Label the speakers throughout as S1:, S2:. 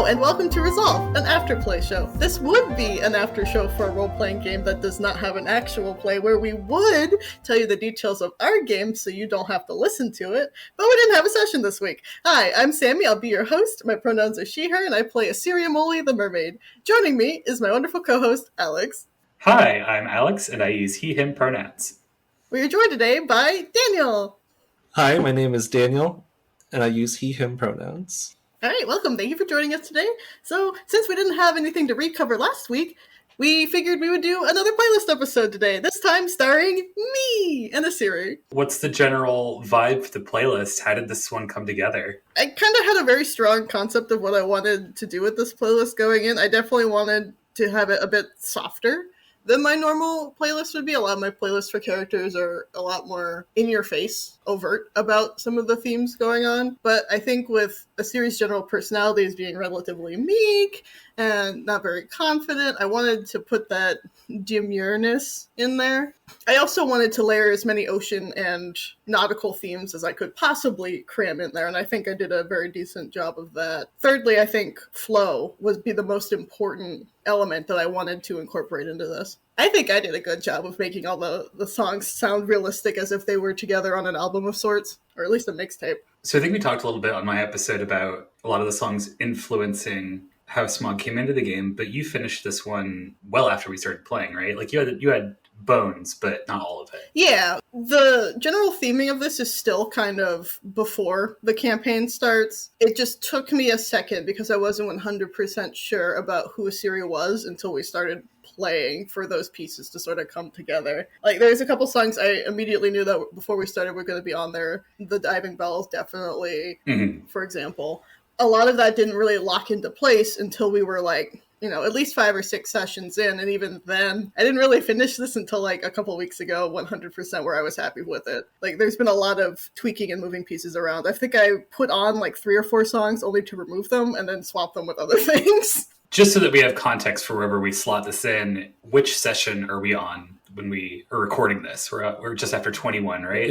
S1: Hello, and welcome to Resolve, an afterplay show. This would be an after show for a role-playing game that does not have an actual play, where we would tell you the details of our game so you don't have to listen to it, but we didn't have a session this week. Hi, I'm Sammie, I'll be your host. My pronouns are she, her, and I play Isiri the mermaid. Joining me is my wonderful co-host, Alex.
S2: Hi, I'm Alex, and I use he, him pronouns.
S1: We are joined today by Daniel.
S3: Hi, my name is Daniel, and I use he, him pronouns.
S1: All right, welcome. Thank you for joining us today. So, since we didn't have anything to recover last week, we figured we would do another playlist episode today, this time starring me and Isiri.
S2: What's the general vibe for the playlist? How did this one come together?
S1: I kind of had a very strong concept of what I wanted to do with this playlist going in. I definitely wanted to have it a bit softer than my normal playlist would be. A lot of my playlists for characters are a lot more in-your-face, overt about some of the themes going on. But I think with Isiri's general personalities being relatively meek and not very confident, I wanted to put that demureness in there. I also wanted to layer as many ocean and nautical themes as I could possibly cram in there, and I think I did a very decent job of that. Thirdly, I think flow would be the most important element that I wanted to incorporate into this. I think I did a good job of making all the songs sound realistic as if they were together on an album of sorts, or at least a mixtape.
S2: So I think we talked a little bit on my episode about a lot of the songs influencing how Smog came into the game, but you finished this one well after we started playing, right? Like you had bones, but not all of it.
S1: Yeah, the general theming of this is still kind of before the campaign starts. It just took me a second because I wasn't 100% sure about who Isiri was until we started playing for those pieces to sort of come together. Like, there's a couple songs I immediately knew that before we started were going to be on there. The Diving Bells, definitely, for example. A lot of that didn't really lock into place until we were like, at least 5 or 6 sessions in, and even then, I didn't really finish this until like a couple weeks ago, 100% where I was happy with it. Like, there's been a lot of tweaking and moving pieces around. I think I put on like 3 or 4 songs only to remove them and then swap them with other things.
S2: Just so that we have context for wherever we slot this in, which session are we on when we are recording this? We're just after 21, right?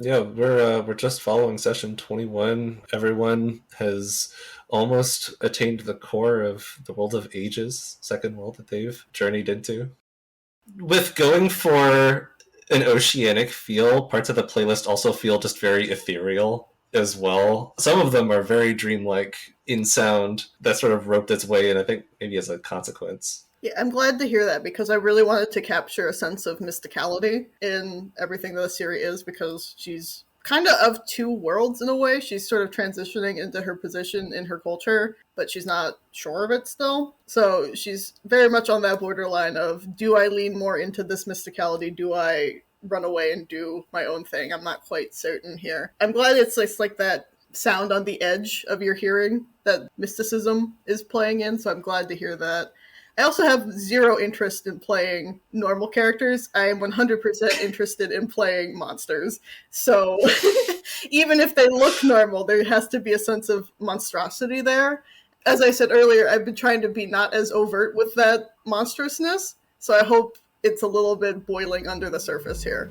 S3: Yeah, we're just following session 21. Everyone has almost attained the core of the World of Ages, second world that they've journeyed into. With going for an oceanic feel, parts of the playlist also feel just very ethereal as well. Some of them are very dreamlike in sound that sort of roped its way in, I think maybe as a consequence.
S1: Yeah, I'm glad to hear that because I really wanted to capture a sense of mysticality in everything that Isiri is, because she's kind of 2 worlds in a way. She's sort of transitioning into her position in her culture, but she's not sure of it still. So she's very much on that borderline of, do I lean more into this mysticality? Do I run away and do my own thing? I'm not quite certain here. I'm glad it's like that sound on the edge of your hearing that mysticism is playing in, so I'm glad to hear that. I also have 0 interest in playing normal characters. I am 100% interested in playing monsters. So even if they look normal, there has to be a sense of monstrosity there. As I said earlier, I've been trying to be not as overt with that monstrousness, so I hope it's a little bit boiling under the surface here.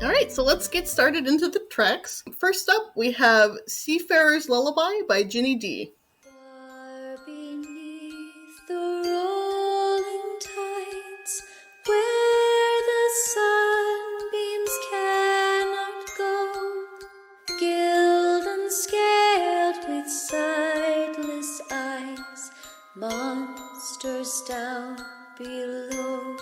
S1: Alright, so let's get started into the tracks. First up, we have Seafarer's Lullaby by Ginny D.
S4: Far beneath the rolling tides, where the sunbeams cannot go, gilt and scaled with sightless eyes, monsters down below.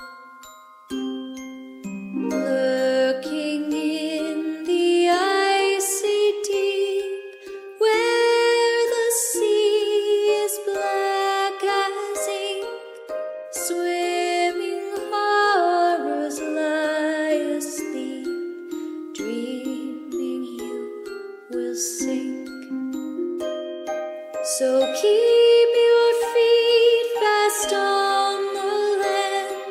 S4: Lurking in the icy deep, where the sea is black as ink, swimming horrors lie asleep, dreaming you will sink. So keep your feet fast on the land,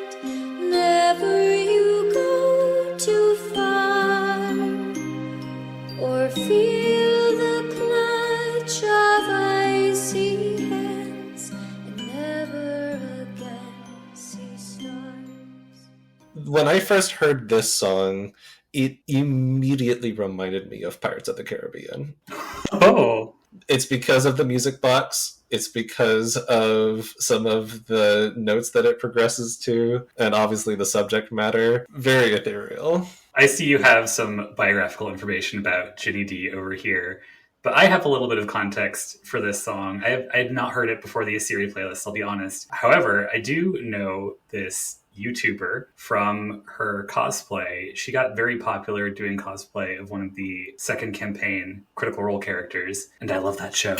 S3: When I first heard this song, it immediately reminded me of Pirates of the Caribbean.
S2: Oh,
S3: It's because of the music box. It's because of some of the notes that it progresses to, and obviously the subject matter. Very ethereal.
S2: I see you have some biographical information about Ginny D over here, but I have a little bit of context for this song. I had not heard it before the Isiri playlist, I'll be honest. However, I do know this YouTuber from her cosplay. She got very popular doing cosplay of one of the second campaign Critical Role characters, and I love that show.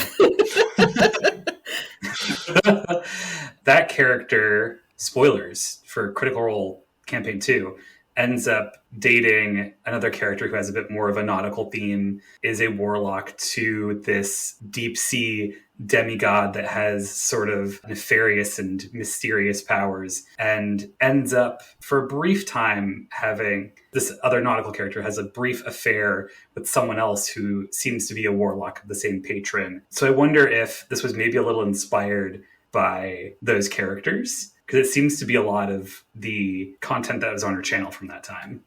S2: That character, spoilers for Critical Role Campaign 2, ends up dating another character who has a bit more of a nautical theme, is a warlock to this deep sea demigod that has sort of nefarious and mysterious powers, and ends up for a brief time having this other nautical character has a brief affair with someone else who seems to be a warlock of the same patron. So I wonder if this was maybe a little inspired by those characters, because it seems to be a lot of the content that was on her channel from that time.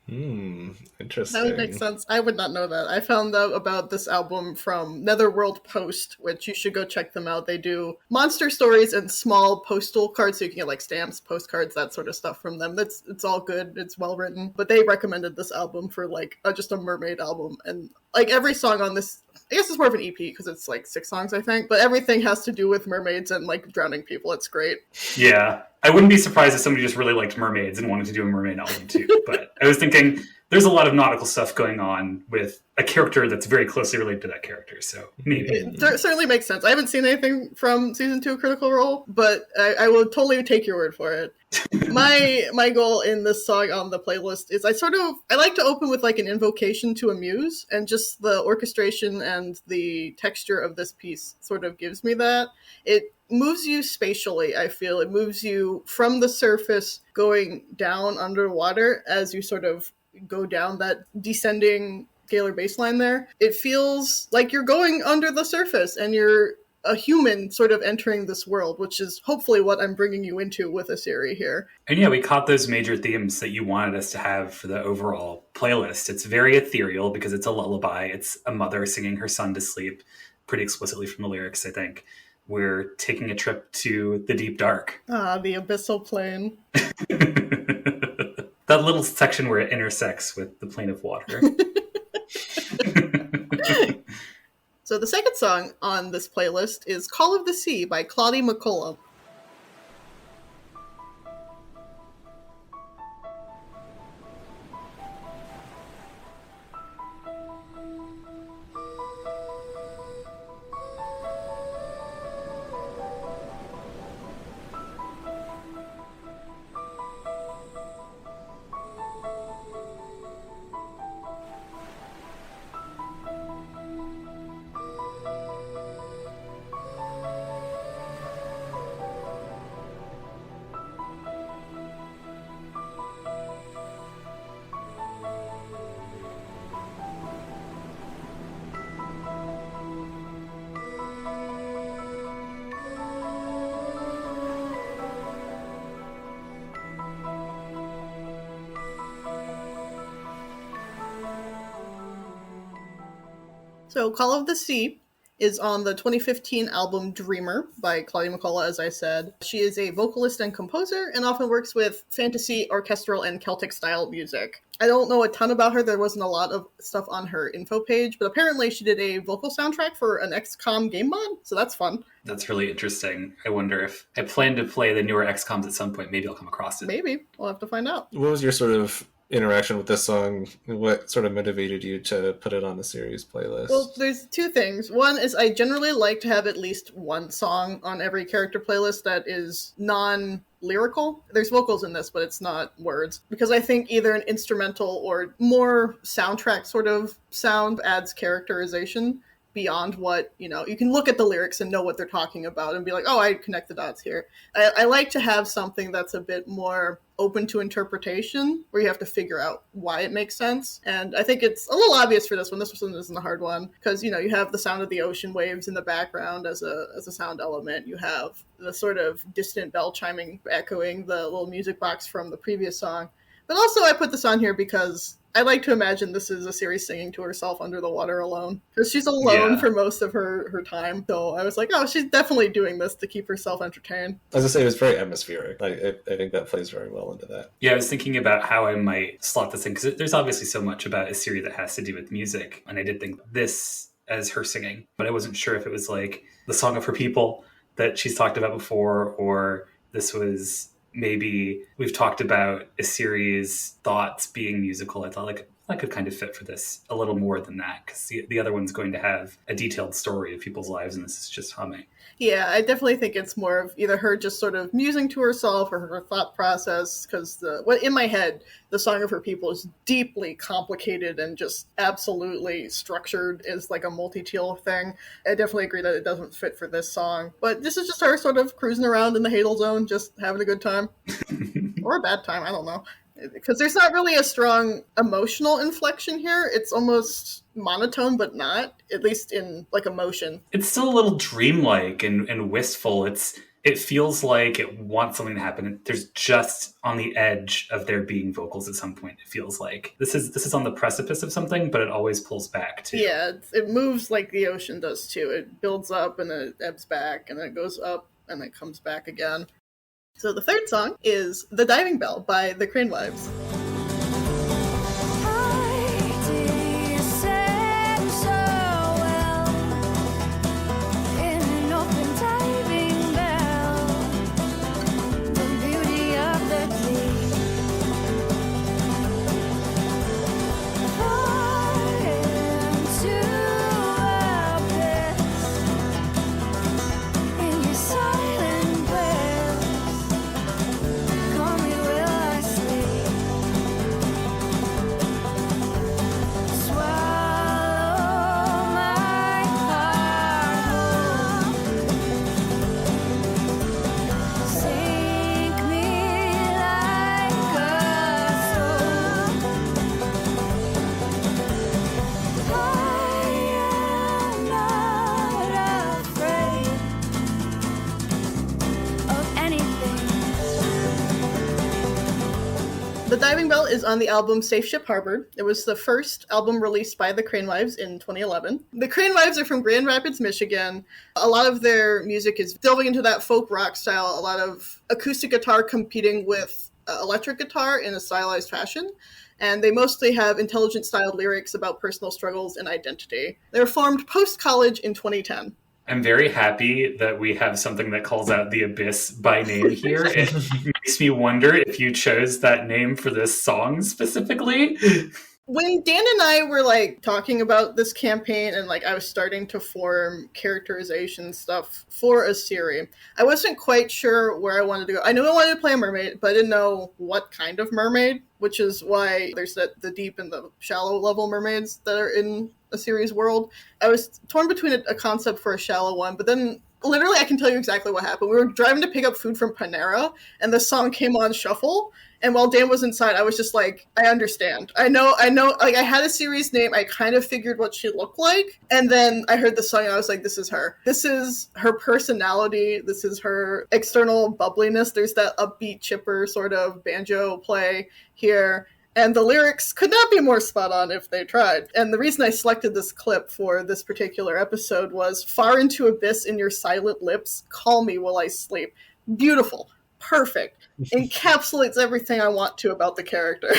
S3: Interesting.
S1: That would make sense. I would not know that. I found out about this album from Netherworld Post, which you should go check them out. They do monster stories and small postal cards, so you can get like stamps, postcards, that sort of stuff from them. It's all good. It's well written. But they recommended this album for like just a mermaid album, and like every song on this, I guess it's more of an EP because it's like 6 songs, I think. But everything has to do with mermaids and like drowning people. It's great.
S2: Yeah. I wouldn't be surprised if somebody just really liked mermaids and wanted to do a mermaid album too. But I was thinking there's a lot of nautical stuff going on with a character that's very closely related to that character. So maybe.
S1: It certainly makes sense. I haven't seen anything from season 2 of Critical Role, but I will totally take your word for it. My goal in this song on the playlist is I like to open with like an invocation to a muse, and just the orchestration and the texture of this piece sort of gives me that. It moves you spatially, I feel. It moves you from the surface going down underwater as you sort of go down that descending scalar baseline there. It feels like you're going under the surface and you're a human sort of entering this world, which is hopefully what I'm bringing you into with Isiri here.
S2: And yeah, we caught those major themes that you wanted us to have for the overall playlist. It's very ethereal because it's a lullaby. It's a mother singing her son to sleep, pretty explicitly from the lyrics, I think. We're taking a trip to the deep dark.
S1: Ah, the abyssal plane.
S2: That little section where it intersects with the plane of water.
S1: So the second song on this playlist is Call of the Sea by Claudie McCullough. So Call of the Sea is on the 2015 album Dreamer by Claudie McCullough, as I said. She is a vocalist and composer and often works with fantasy, orchestral, and Celtic-style music. I don't know a ton about her. There wasn't a lot of stuff on her info page, but apparently she did a vocal soundtrack for an XCOM game mod, so that's fun.
S2: That's really interesting. I wonder if I plan to play the newer XCOMs at some point. Maybe I'll come across it.
S1: Maybe. We'll have to find out.
S3: What was your sort of interaction with this song? What sort of motivated you to put it on the series playlist?
S1: Well, there's 2 things. One is I generally like to have at least one song on every character playlist that is non-lyrical. There's vocals in this, but it's not words. Because I think either an instrumental or more soundtrack sort of sound adds characterization beyond what, you can look at the lyrics and know what they're talking about and be like, oh, I connect the dots here. I like to have something that's a bit more open to interpretation, where you have to figure out why it makes sense. And I think it's a little obvious for this one. This one isn't a hard one, because, you have the sound of the ocean waves in the background as a sound element. You have the sort of distant bell chiming, echoing the little music box from the previous song. But also I put this on here because I like to imagine this is Isiri singing to herself under the water alone. Because she's alone for most of her time. So I was like, oh, she's definitely doing this to keep herself entertained.
S3: As I say, it was very atmospheric. I think that plays very well into that.
S2: Yeah, I was thinking about how I might slot this in, because there's obviously so much about Isiri that has to do with music. And I did think this as her singing, but I wasn't sure if it was like the song of her people that she's talked about before, or this was maybe we've talked about Isiri's thoughts being musical. I thought like that could kind of fit for this a little more than that, because the other one's going to have a detailed story of people's lives, and this is just humming.
S1: Yeah, I definitely think it's more of either her just sort of musing to herself or her thought process, because in my head, the Song of Her People is deeply complicated and just absolutely structured as like a multi-teal thing. I definitely agree that it doesn't fit for this song, but this is just her sort of cruising around in the Hadel Zone, just having a good time. Or a bad time, I don't know. Because there's not really a strong emotional inflection here. It's almost monotone, but not, at least in like emotion.
S2: It's still a little dreamlike and wistful. It feels like it wants something to happen. There's just on the edge of there being vocals at some point. It feels like this is on the precipice of something, but it always pulls back too.
S1: Yeah, it moves like the ocean does too. It builds up and then it ebbs back, and then it goes up and then it comes back again. So the third song is The Diving Bell by the Crane Wives. The Diving Bell is on the album Safe Ship Harbor. It was the first album released by the Crane Wives in 2011. The Crane Wives are from Grand Rapids, Michigan. A lot of their music is delving into that folk rock style, a lot of acoustic guitar competing with electric guitar in a stylized fashion. And they mostly have intelligent-styled lyrics about personal struggles and identity. They were formed post-college in 2010.
S2: I'm very happy that we have something that calls out the abyss by name here. It makes me wonder if you chose that name for this song specifically.
S1: When Dan and I were like talking about this campaign and like I was starting to form characterization stuff for Isiri, I wasn't quite sure where I wanted to go. I knew I wanted to play a mermaid, but I didn't know what kind of mermaid, which is why there's the deep and the shallow level mermaids that are in Isiri's world. I was torn between a concept for a shallow one, but then literally I can tell you exactly what happened. We were driving to pick up food from Panera, and the song came on shuffle. And while Dan was inside, I was just like, I understand. I know, like, I had Isiri's name. I kind of figured what she looked like. And then I heard the song, and I was like, this is her. This is her personality. This is her external bubbliness. There's that upbeat, chipper sort of banjo play here. And the lyrics could not be more spot on if they tried. And the reason I selected this clip for this particular episode was, far into abyss in your silent lips, call me while I sleep. Beautiful. Perfect. Encapsulates everything I want to about the character.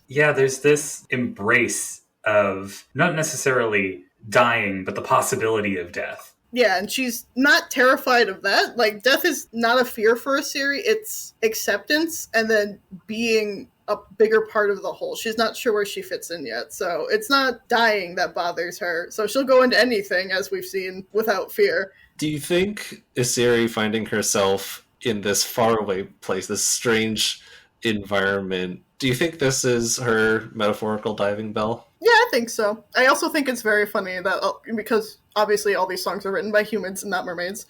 S2: Yeah, there's this embrace of not necessarily dying, but the possibility of death.
S1: Yeah, and she's not terrified of that. Like, death is not a fear for Isiri. It's acceptance and then being a bigger part of the whole. She's not sure where she fits in yet. So it's not dying that bothers her. So she'll go into anything, as we've seen, without fear.
S3: Do you think Isiri finding herself in this faraway place, this strange environment, do you think this is her metaphorical diving bell?
S1: Yeah, I think so. I also think it's very funny that, because obviously all these songs are written by humans and not mermaids,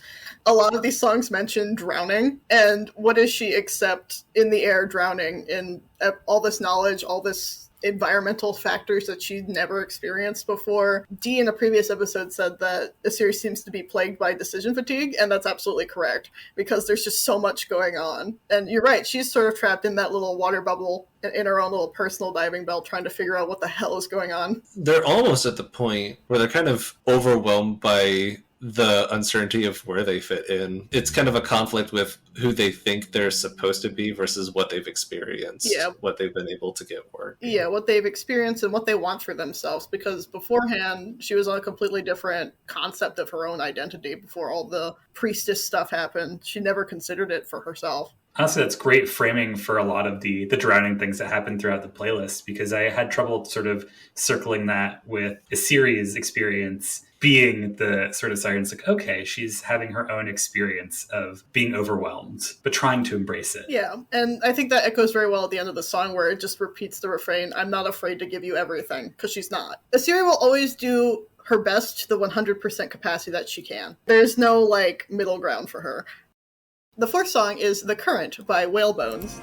S1: a lot of these songs mention drowning, and what is she except in the air drowning in all this knowledge, all this environmental factors that she'd never experienced before. Dee in a previous episode said that the series seems to be plagued by decision fatigue, and that's absolutely correct, because there's just so much going on. And you're right, she's sort of trapped in that little water bubble in her own little personal diving bell trying to figure out what the hell is going on.
S3: They're almost at the point where they're kind of overwhelmed by the uncertainty of where they fit in. It's kind of a conflict with who they think they're supposed to be versus what they've experienced, what they've been able to get work.
S1: Yeah, what they've experienced and what they want for themselves, because beforehand she was on a completely different concept of her own identity before all the priestess stuff happened. She never considered it for herself.
S2: Honestly, that's great framing for a lot of the drowning things that happen throughout the playlist, because I had trouble sort of circling that with Isiri's experience being the sort of sirens. Like, okay, she's having her own experience of being overwhelmed, but trying to embrace it.
S1: Yeah, and I think that echoes very well at the end of the song, where it just repeats the refrain, I'm not afraid to give you everything, because she's not. Isiri will always do her best to the 100% capacity that she can. There's no, middle ground for her. The fourth song is The Current by Whalebones.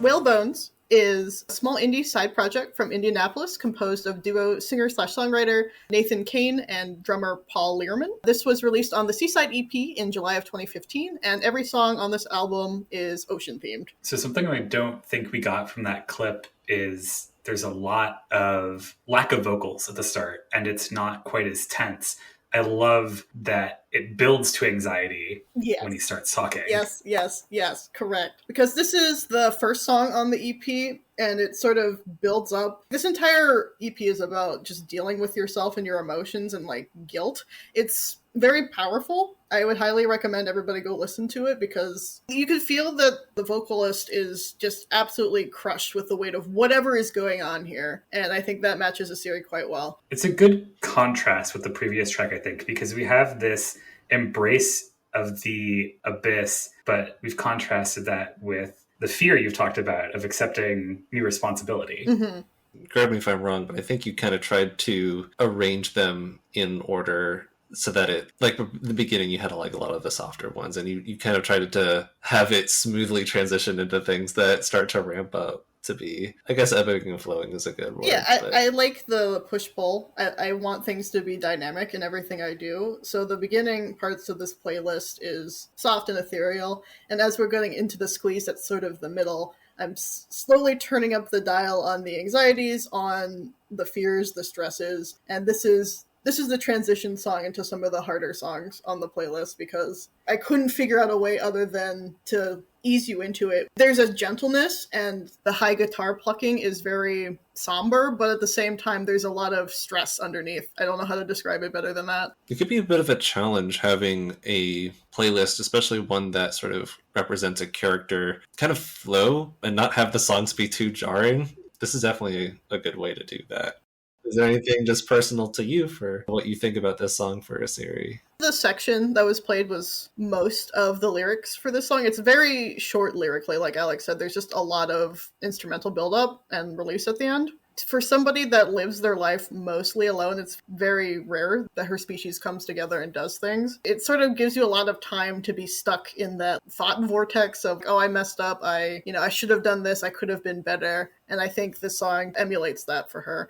S1: Whalebones is a small indie side project from Indianapolis composed of duo singer/songwriter Nathan Kane and drummer Paul Learman. This was released on the Seaside EP in July of 2015, and every song on this album is ocean themed.
S2: So something I don't think we got from that clip is there's a lot of lack of vocals at the start, and it's not quite as tense. I love that it builds to anxiety when he starts talking.
S1: Yes, correct. Because this is the first song on the EP, and it sort of builds up. This entire EP is about just dealing with yourself and your emotions and, guilt. It's very powerful. I would highly recommend everybody go listen to it, because you can feel that the vocalist is just absolutely crushed with the weight of whatever is going on here. And I think that matches Isiri quite well.
S2: It's a good contrast with the previous track, I think, because we have this embrace of the abyss, but we've contrasted that with the fear you've talked about of accepting new responsibility.
S1: Mm-hmm.
S3: Correct me if I'm wrong, but I think you kind of tried to arrange them in order so that it, in the beginning, you had a lot of the softer ones, and you kind of tried to have it smoothly transition into things that start to ramp up to be, I guess, ebbing and flowing is a good word.
S1: Yeah, I like the push-pull. I want things to be dynamic in everything I do. So the beginning parts of this playlist is soft and ethereal, and as we're getting into the squeeze, that's sort of the middle, I'm slowly turning up the dial on the anxieties, on the fears, the stresses, and this is the transition song into some of the harder songs on the playlist, because I couldn't figure out a way other than to ease you into it. There's a gentleness, and the high guitar plucking is very somber, but at the same time, there's a lot of stress underneath. I don't know how to describe it better than that.
S3: It could be a bit of a challenge having a playlist, especially one that sort of represents a character, kind of flow and not have the songs be too jarring. This is definitely a good way to do that. Is there anything just personal to you for what you think about this song for Isiri?
S1: The section that was played was most of the lyrics for this song. It's very short lyrically, like Alex said. There's just a lot of instrumental build-up and release at the end. For somebody that lives their life mostly alone, it's very rare that her species comes together and does things. It sort of gives you a lot of time to be stuck in that thought vortex of, oh, I messed up, I should have done this, I could have been better. And I think this song emulates that for her.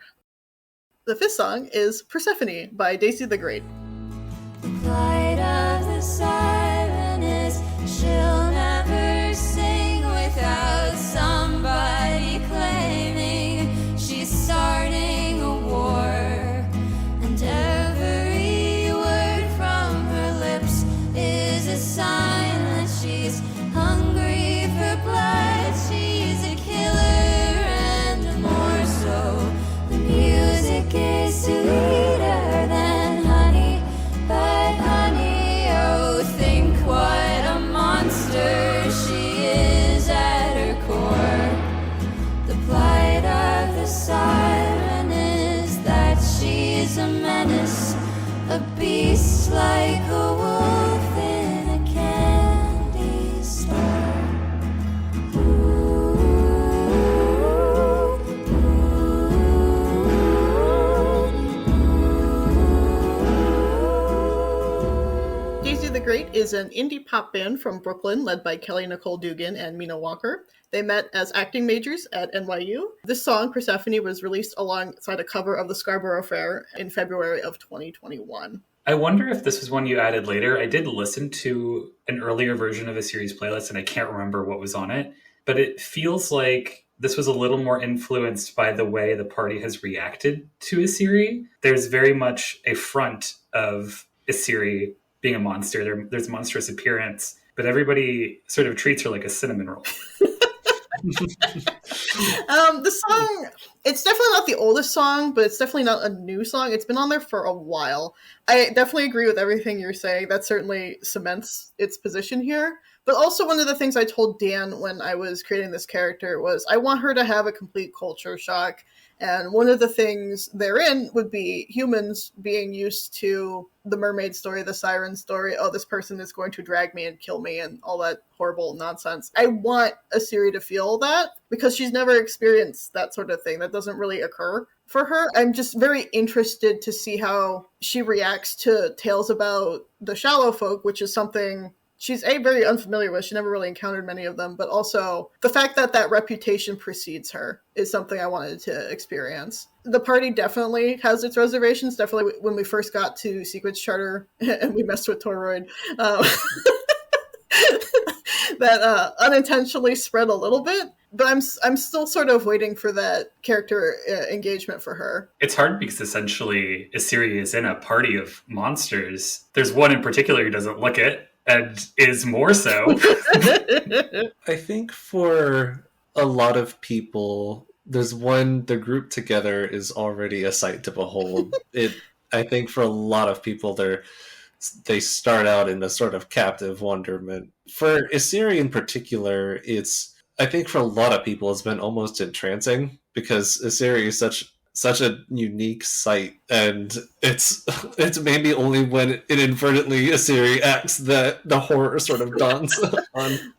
S1: The fifth song is Persephone by Daisy the Great.
S4: The plight of the siren is she'll never sing without somebody claiming she's starting a war, and every word from her she's a menace, a beast like a wolf in a candy store.
S1: Daisy the Great is an indie pop band from Brooklyn led by Kelly Nicole Dugan and Mina Walker. They met as acting majors at NYU. This song, Persephone, was released alongside a cover of the Scarborough Fair in February of 2021.
S2: I wonder if this was one you added later. I did listen to an earlier version of a series playlist, and I can't remember what was on it, but it feels like this was a little more influenced by the way the party has reacted to Isiri. There's very much a front of Isiri being a monster. There's a monstrous appearance, but everybody sort of treats her like a cinnamon roll.
S1: The song, it's definitely not the oldest song, but it's definitely not a new song. It's been on there for a while. I definitely agree with everything you're saying. That certainly cements its position here. But also one of the things I told Dan when I was creating this character was I want her to have a complete culture shock. And one of the things therein would be humans being used to the mermaid story, the siren story. Oh, this person is going to drag me and kill me and all that horrible nonsense. I want Isiri to feel that because she's never experienced that sort of thing. That doesn't really occur for her. I'm just very interested to see how she reacts to tales about the shallow folk, which is something she's very unfamiliar with. She never really encountered many of them, but also the fact that that reputation precedes her is something I wanted to experience. The party definitely has its reservations. Definitely when we first got to Sequence Charter and we messed with Toroid, that unintentionally spread a little bit. But I'm still sort of waiting for that character engagement for her.
S2: It's hard because essentially Isiri is in a party of monsters. There's one in particular who doesn't look it, and is more so.
S3: I think for a lot of people, the group together is already a sight to behold. I think for a lot of people, they start out in a sort of captive wonderment. For Isiri in particular, I think for a lot of people, it's been almost entrancing because Isiri is such a unique sight, and it's maybe only when inadvertently Isiri acts that the horror sort of dawns on.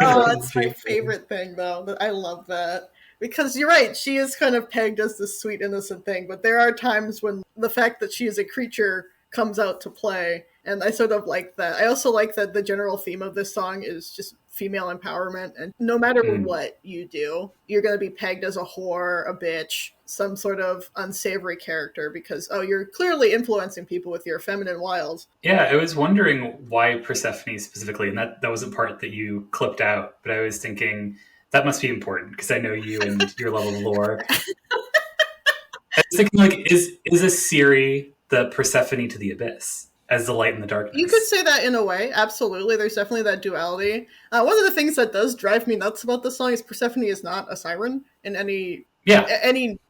S1: Oh, that's my favorite thing, though. I love that. Because you're right, she is kind of pegged as this sweet, innocent thing, but there are times when the fact that she is a creature comes out to play, and I sort of like that. I also like that the general theme of this song is just female empowerment, and no matter what you do, you're going to be pegged as a whore, a bitch, some sort of unsavory character because, oh, you're clearly influencing people with your feminine wiles.
S2: Yeah, I was wondering why Persephone specifically, and that was a part that you clipped out, but I was thinking that must be important because I know you and your level of lore. I was thinking, like, is Isiri the Persephone to the abyss? As the light in the darkness.
S1: You could say that in a way, absolutely. There's definitely that duality. One of the things that does drive me nuts about this song is Persephone is not a siren in any...
S2: Yeah,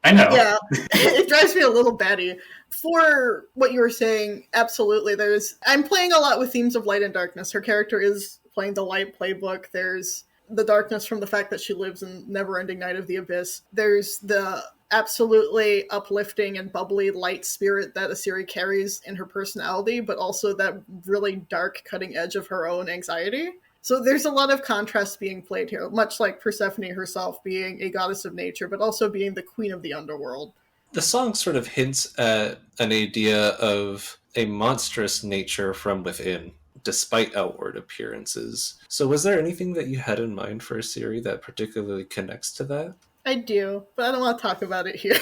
S2: I know.
S1: Yeah, it drives me a little batty. For what you were saying, absolutely. I'm playing a lot with themes of light and darkness. Her character is playing the light playbook. There's the darkness from the fact that she lives in never-ending night of the abyss. There's the absolutely uplifting and bubbly light spirit that Isiri carries in her personality, but also that really dark cutting edge of her own anxiety. So there's a lot of contrast being played here, much like Persephone herself being a goddess of nature, but also being the queen of the underworld.
S3: The song sort of hints at an idea of a monstrous nature from within, despite outward appearances. So was there anything that you had in mind for Isiri that particularly connects to that?
S1: I do, but I don't want to talk about it here.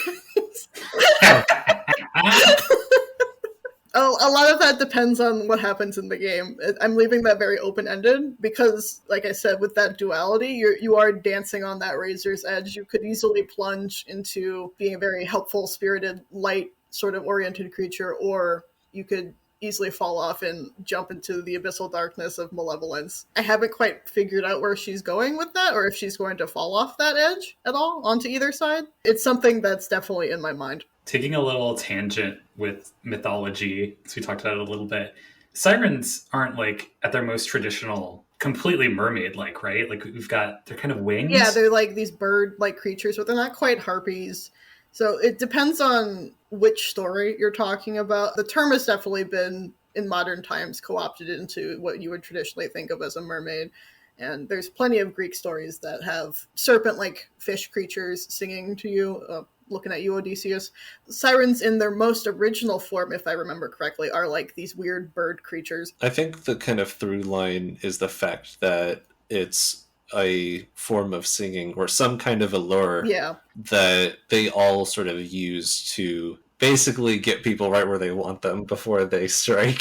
S1: Oh, a lot of that depends on what happens in the game. I'm leaving that very open-ended because, like I said, with that duality, you are dancing on that razor's edge. You could easily plunge into being a very helpful, spirited, light sort of oriented creature, or you could easily fall off and jump into the abyssal darkness of malevolence. I haven't quite figured out where she's going with that, or if she's going to fall off that edge at all onto either side. It's something that's definitely in my mind.
S2: Taking a little tangent with mythology, as we talked about it a little bit, sirens aren't like at their most traditional, completely mermaid-like, right? Like they're kind of wings.
S1: Yeah, they're like these bird-like creatures, but they're not quite harpies. So it depends on which story you're talking about. The term has definitely been, in modern times, co-opted into what you would traditionally think of as a mermaid. And there's plenty of Greek stories that have serpent-like fish creatures singing to you, looking at you, Odysseus. Sirens in their most original form, if I remember correctly, are like these weird bird creatures.
S3: I think the kind of through line is the fact that it's a form of singing or some kind of allure that they all sort of use to basically get people right where they want them before they strike.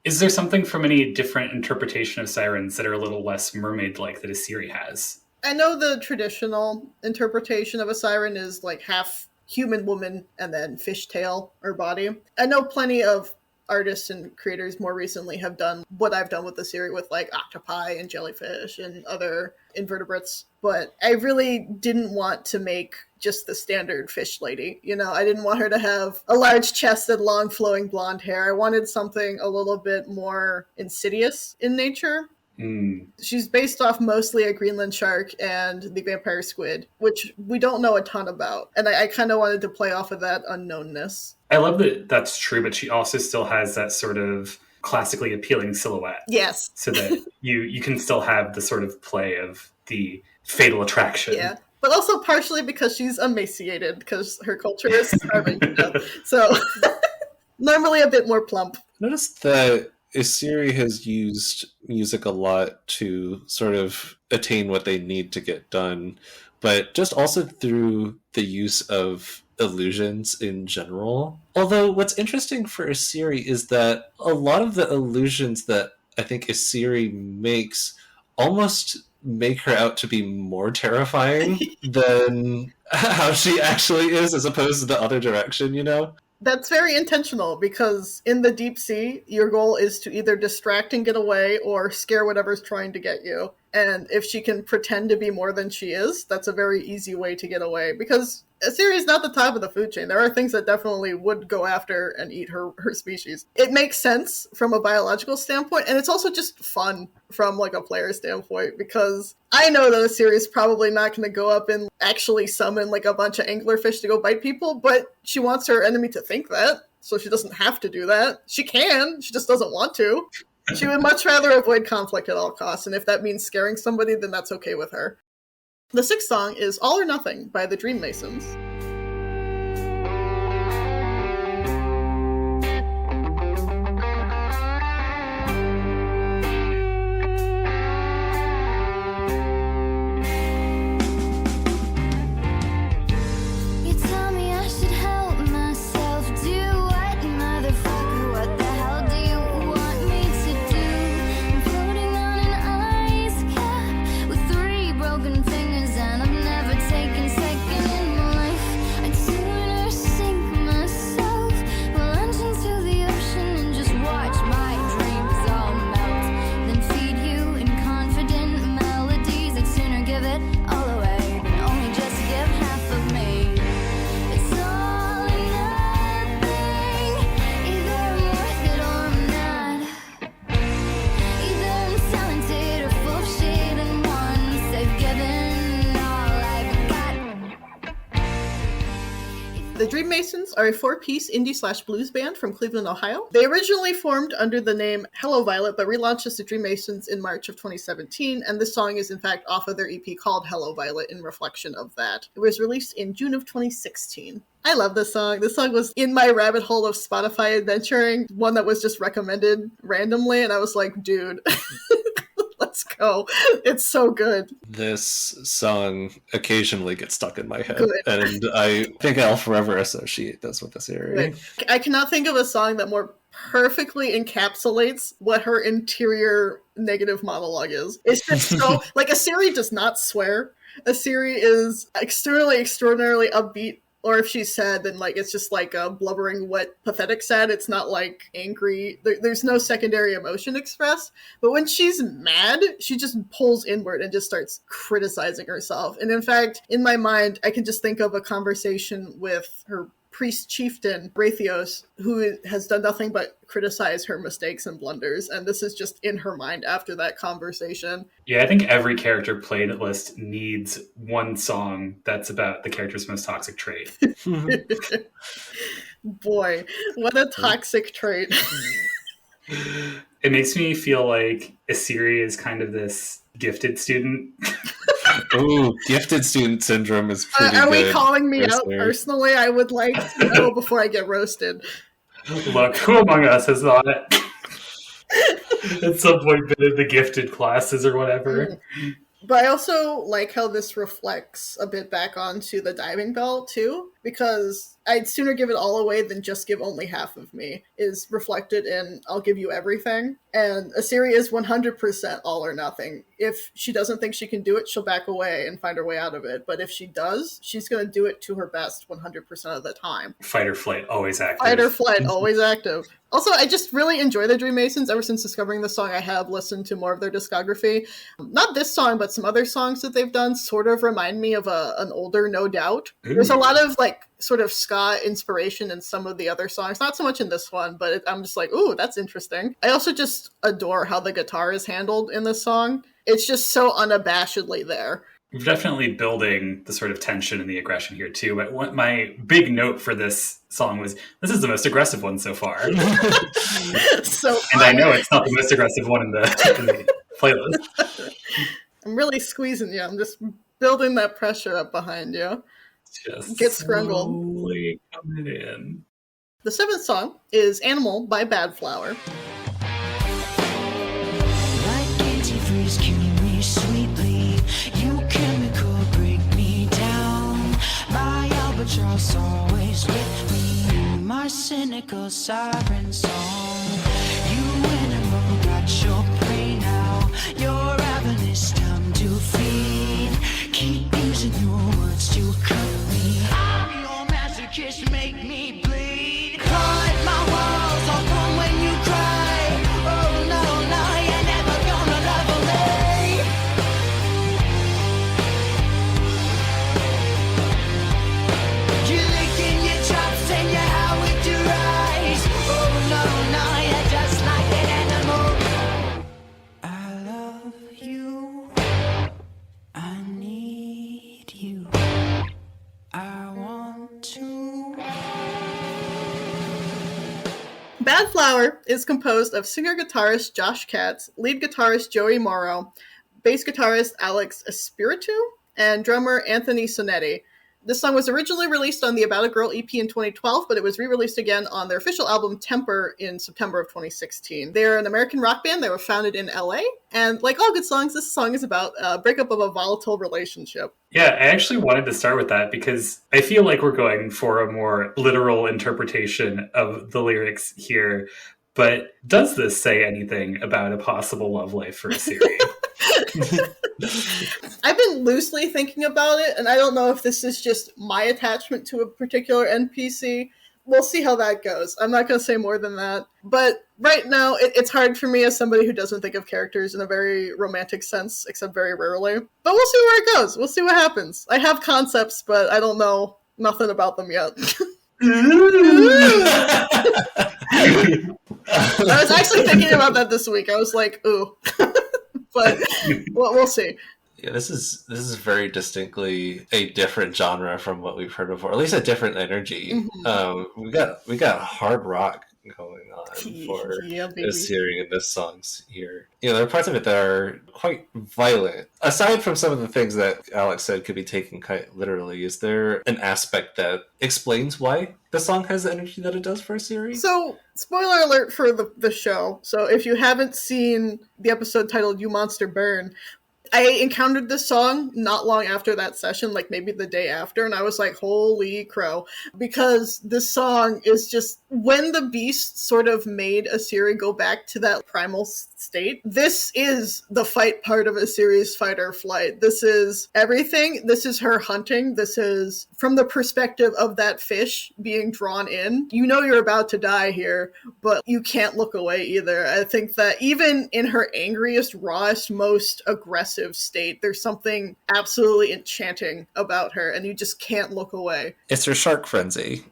S2: Is there something from any different interpretation of sirens that are a little less mermaid-like that Isiri has?
S1: I know the traditional interpretation of a siren is like half human woman and then fishtail or body. I know plenty of artists and creators more recently have done what I've done with the series with like octopi and jellyfish and other invertebrates, but I really didn't want to make just the standard fish lady. You know, I didn't want her to have a large chest and long flowing blonde hair. I wanted something a little bit more insidious in nature. She's based off mostly a Greenland shark and the vampire squid, which we don't know a ton about. And I kind of wanted to play off of that unknownness.
S2: I love that that's true, but she also still has that sort of classically appealing silhouette.
S1: Yes.
S2: So that you can still have the sort of play of the fatal attraction.
S1: Yeah. But also partially because she's emaciated, because her culture is starving to death. So normally a bit more plump.
S3: Notice that Isiri has used music a lot to sort of attain what they need to get done, but just also through the use of illusions in general. Although what's interesting for Isiri is that a lot of the illusions that I think Isiri makes almost make her out to be more terrifying than how she actually is, as opposed to the other direction, you know?
S1: That's very intentional, because in the deep sea, your goal is to either distract and get away or scare whatever's trying to get you. And if she can pretend to be more than she is, that's a very easy way to get away. Because Isiri is not the top of the food chain. There are things that definitely would go after and eat her species. It makes sense from a biological standpoint, and it's also just fun from like a player standpoint, because I know that Isiri is probably not going to go up and actually summon like a bunch of anglerfish to go bite people, but she wants her enemy to think that, so she doesn't have to do that. She can, she just doesn't want to. She would much rather avoid conflict at all costs, and if that means scaring somebody, then that's okay with her. The sixth song is All or Nothing by the Dream Masons. The Dream Masons are a four-piece indie/blues band from Cleveland, Ohio. They originally formed under the name Hello Violet, but relaunched as the Dream Masons in March of 2017, and this song is in fact off of their EP called Hello Violet in reflection of that. It was released in June of 2016. I love this song. This song was in my rabbit hole of Spotify adventuring, one that was just recommended randomly, and I was like, dude, let's go. It's so good.
S3: This song occasionally gets stuck in my head,
S1: Good.
S3: And I think I'll forever associate this with this area.
S1: I cannot think of a song that more perfectly encapsulates what her interior negative monologue is. It's just so, like, Isiri does not swear. Isiri is extraordinarily upbeat, or if she's sad, then like it's just like a blubbering, wet, pathetic sad. It's not like angry. There's no secondary emotion expressed. But when she's mad, she just pulls inward and just starts criticizing herself. And in fact, in my mind, I can just think of a conversation with her priest chieftain Braithios, who has done nothing but criticize her mistakes and blunders, and this is just in her mind after that conversation.
S2: Yeah, I think every character playlist needs one song that's about the character's most toxic trait.
S1: Boy, what a toxic trait.
S2: It makes me feel like Isiri is kind of this gifted student.
S3: Ooh, gifted student syndrome is pretty
S1: Are
S3: good.
S1: we calling me out
S3: Listener.
S1: personally? I would like to know before I get roasted.
S2: Look, who among us has not at some point been in the gifted classes or whatever?
S1: But I also like how this reflects a bit back onto the diving bell, too, because I'd sooner give it all away than just give only half of me, is reflected in I'll give you everything. And Isiri is 100% all or nothing. If she doesn't think she can do it, she'll back away and find her way out of it. But if she does, she's going to do it to her best 100% of the time.
S2: Fight or flight, always active.
S1: Fight or flight, always active. Also, I just really enjoy the Dream Masons. Ever since discovering this song, I have listened to more of their discography. Not this song, but some other songs that they've done sort of remind me of an older No Doubt.
S2: Ooh.
S1: There's a lot of like sort of ska inspiration in some of the other songs. Not so much in this one, but I'm just like, ooh, that's interesting. I also just adore how the guitar is handled in this song. It's just so unabashedly there.
S2: We're definitely building the sort of tension and the aggression here too. But my big note for this song was, this is the most aggressive one so far.
S1: So
S2: And I know it's not the most aggressive one in the playlist.
S1: I'm really squeezing you. I'm just building that pressure up behind you.
S2: Just
S1: Get scrungled.
S2: slowly coming in.
S1: The seventh song is Animal by Bad Flower.
S5: Like antifreeze, kill me sweetly. You chemical break me down. My albatross always with me. My cynical siren song. You animal got your prey now. Your ravenous time to feed. Keep using your words to cut me. I'm your masochist, make me bleed. Cut my walls, I'll come when you cry. Oh no, no, you're never gonna love me. You're licking your chops and you're how with your eyes. Oh no, no, you're just like an animal. I love you. I need you. I want to.
S1: Bad Flower is composed of singer-guitarist Josh Katz, lead guitarist Joey Morrow, bass guitarist Alex Espiritu, and drummer Anthony Sonetti. This song was originally released on the About a Girl EP in 2012, but it was re-released again on their official album Temper in September of 2016. They're an American rock band. They were founded in LA, and like all good songs, this song is about a breakup of a volatile relationship.
S2: Yeah, I actually wanted to start with that because I feel like we're going for a more literal interpretation of the lyrics here. But does this say anything about a possible love life for Isiri?
S1: I've been loosely thinking about it, and I don't know if this is just my attachment to a particular NPC. We'll see how that goes. I'm not going to say more than that. But right now, it's hard for me as somebody who doesn't think of characters in a very romantic sense, except very rarely. But we'll see where it goes. We'll see what happens. I have concepts, but I don't know nothing about them yet. I was actually thinking about that this week. I was like, ooh. But we'll see.
S3: Yeah, this is very distinctly a different genre from what we've heard before. At least a different energy.
S1: Mm-hmm.
S3: We got hard rock going on for
S1: Yeah, baby.
S3: this hearing in this songs here. You know, there are parts of it that are quite violent. Aside from some of the things that Alex said could be taken quite literally, is there an aspect that explains why the song has the energy that it does for a series?
S1: So, spoiler alert for the show. So, if you haven't seen the episode titled You Monster Burn, I encountered this song not long after that session, like maybe the day after, and I was like, holy crow. Because this song is just, when the beast sort of made Isiri go back to that primal state, this is the fight part of Isiri's fight or flight. This is everything. This is her hunting. This is from the perspective of that fish being drawn in. You know you're about to die here, but you can't look away either. I think that even in her angriest, rawest, most aggressive state, there's something absolutely enchanting about her, and you just can't look away.
S3: It's her shark frenzy.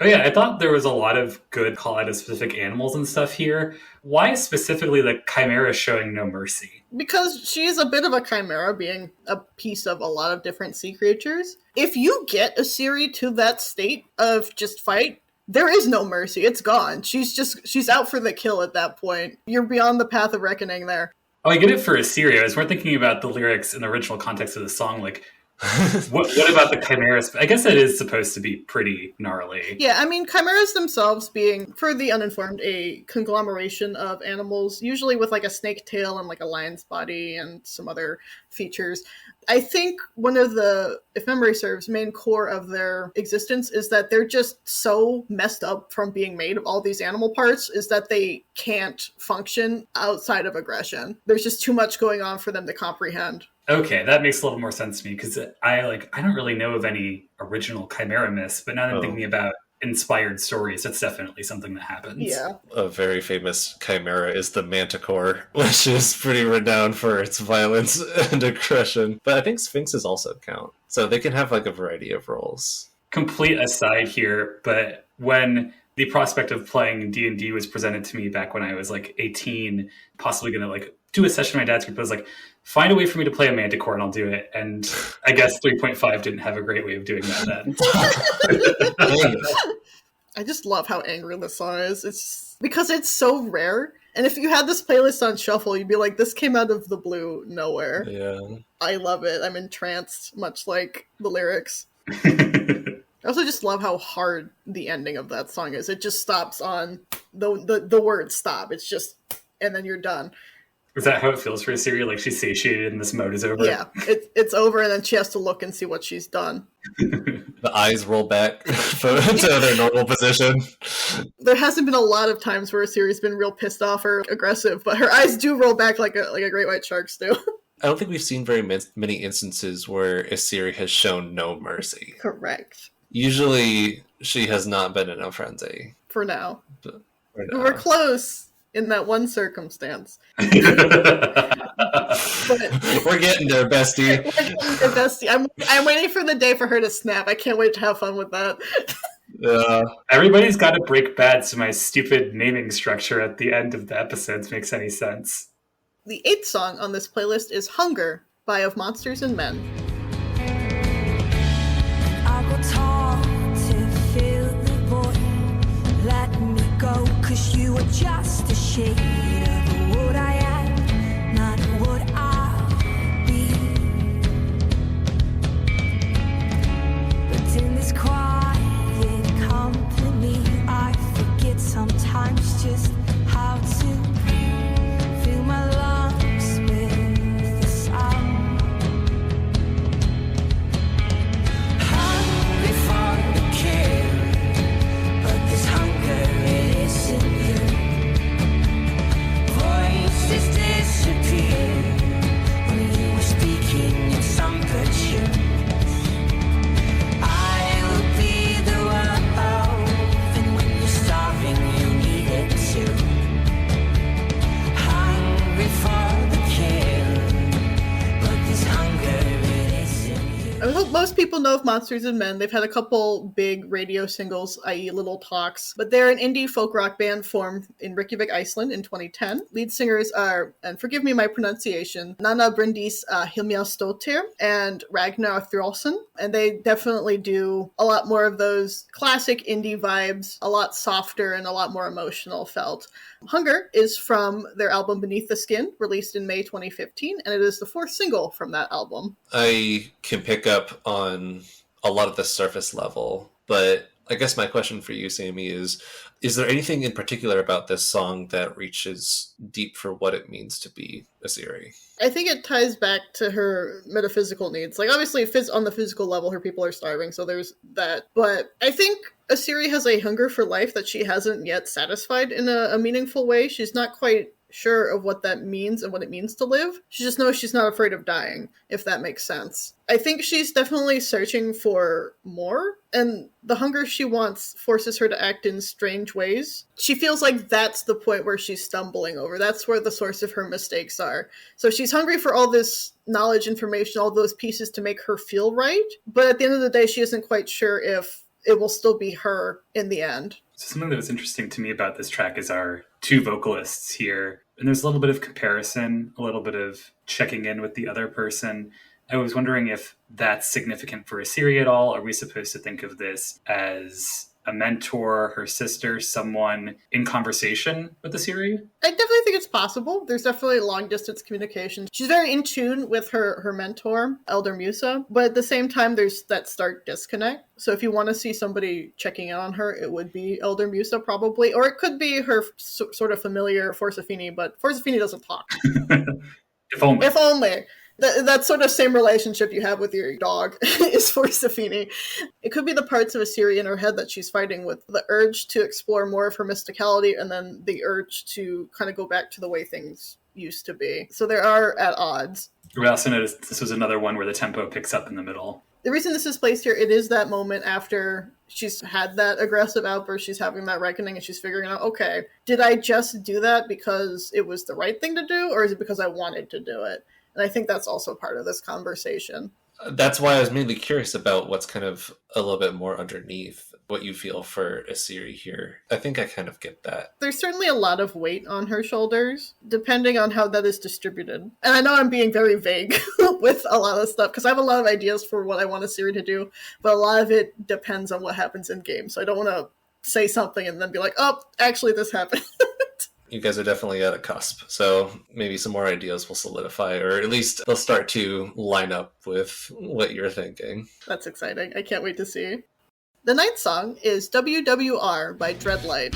S2: Oh yeah, I thought there was a lot of good call out of specific animals and stuff here. Why specifically the chimera showing no mercy?
S1: Because she's a bit of a chimera, being a piece of a lot of different sea creatures. If you get Isiri to that state of just fight, there is no mercy. It's gone. She's out for the kill at that point. You're beyond the path of reckoning there.
S2: Oh, I get it for Isiri. I was more thinking about the lyrics in the original context of the song, like what about the chimeras? I guess it is supposed to be pretty gnarly.
S1: Yeah, I mean, chimeras themselves being, for the uninformed, a conglomeration of animals, usually with like a snake tail and like a lion's body and some other features. I think one of the, if memory serves, main core of their existence is that they're just so messed up from being made of all these animal parts is that they can't function outside of aggression. There's just too much going on for them to comprehend.
S2: Okay, that makes a little more sense to me because I don't really know of any original chimera myths, but now that I'm thinking about inspired stories, that's definitely something that happens.
S1: Yeah.
S3: A very famous chimera is the manticore, which is pretty renowned for its violence and aggression. But I think sphinxes also count. So they can have like a variety of roles.
S2: Complete aside here, but when the prospect of playing D&D was presented to me back when I was like 18, possibly going to like do a session in my dad's group, I was like, find a way for me to play a manticore and I'll do it. And I guess 3.5 didn't have a great way of doing that then.
S1: I just love how angry this song is. It's because it's so rare. And if you had this playlist on shuffle, you'd be like, this came out of the blue nowhere.
S3: Yeah.
S1: I love it. I'm entranced, much like the lyrics. I also just love how hard the ending of that song is. It just stops on the word stop. It's just, and then you're done.
S2: Is that how it feels for Isiri? Like she's satiated and this mode is over?
S1: Yeah, it's over and then she has to look and see what she's done.
S3: The eyes roll back to their normal position.
S1: There hasn't been a lot of times where Isiri's been real pissed off or aggressive, but her eyes do roll back like a great white shark's do.
S3: I don't think we've seen very many instances where Isiri has shown no mercy.
S1: Correct.
S3: Usually, she has not been in a frenzy.
S1: For now.
S3: But
S1: we're close in that one circumstance. But
S3: we're getting there, bestie.
S1: We're getting there, bestie. I'm waiting for the day for her to snap. I can't wait to have fun with that.
S2: Everybody's got to break bad so my stupid naming structure at the end of the episodes makes any sense.
S1: The 8th song on this playlist is Hunger by Of Monsters and Men.
S4: I got taught to fill the void. Let me go, 'cause you are just a shade of what I am, not what I'll be. But in this quiet company, I forget sometimes just how to breathe. Fill my lungs with the sound. Hungry for the kill, but this hunger, it isn't you. Voices disappear when you were speaking in some good tunes. I will be the one, and when you're starving, you need it too. Hungry for the kill, but this hunger, it isn't you.
S1: I hope most people know of Monsters and Men. They've had a couple big radio singles, i.e. Little Talks, but they're an indie folk rock band formed in Reykjavik, Iceland in 2010. Lead singers are, and forgive me my pronunciation, Nanna Bryndís Hilmjasdóttir and Ragnar Throlson, and they definitely do a lot more of those classic indie vibes, a lot softer and a lot more emotional felt. Hunger is from their album Beneath the Skin, released in May 2015, and it is the 4th single from that album.
S3: I can pick up on a lot of the surface level, but I guess my question for you, Sammie, is there anything in particular about this song that reaches deep for what it means to be Isiri?
S1: I think it ties back to her metaphysical needs. Like, obviously, on the physical level, her people are starving, so there's that. But I think Isiri has a hunger for life that she hasn't yet satisfied in a meaningful way. She's not quite sure of what that means and what it means to live. She just knows she's not afraid of dying, if that makes sense. I think she's definitely searching for more, and the hunger she wants forces her to act in strange ways. She feels like that's the point where she's stumbling over. That's where the source of her mistakes are. So she's hungry for all this knowledge, information, all those pieces to make her feel right, but at the end of the day, she isn't quite sure if it will still be her in the end.
S2: So something that was interesting to me about this track is our two vocalists here. And there's a little bit of comparison, a little bit of checking in with the other person. I was wondering if that's significant for Isiri at all. Are we supposed to think of this as a mentor, her sister, someone in conversation with Isiri?
S1: I definitely think it's possible. There's definitely long distance communication. She's very in tune with her mentor, Elder Musa, but at the same time, there's that stark disconnect. So if you want to see somebody checking in on her, it would be Elder Musa probably, or it could be her sort of familiar Forsafini, but Forsafini doesn't talk.
S2: If only.
S1: If only. That sort of same relationship you have with your dog is for Safini. It could be the parts of Isiri in her head that she's fighting with, the urge to explore more of her mysticality and then the urge to kind of go back to the way things used to be. So they are at odds.
S2: We also noticed this was another one where the tempo picks up in the middle.
S1: The reason this is placed here, it is that moment after she's had that aggressive outburst, she's having that reckoning, and she's figuring out, okay, did I just do that because it was the right thing to do, or is it because I wanted to do it? And I think that's also part of this conversation.
S3: That's why I was mainly curious about what's kind of a little bit more underneath what you feel for Isiri here. I think I kind of get that.
S1: There's certainly a lot of weight on her shoulders, depending on how that is distributed. And I know I'm being very vague with a lot of stuff, because I have a lot of ideas for what I want Isiri to do, but a lot of it depends on what happens in game. So I don't want to say something and then be like, oh, actually this happened.
S3: You guys are definitely at a cusp, so maybe some more ideas will solidify, or at least they'll start to line up with what you're thinking.
S1: That's exciting. I can't wait to see. The ninth song is WWR by Dreadlight.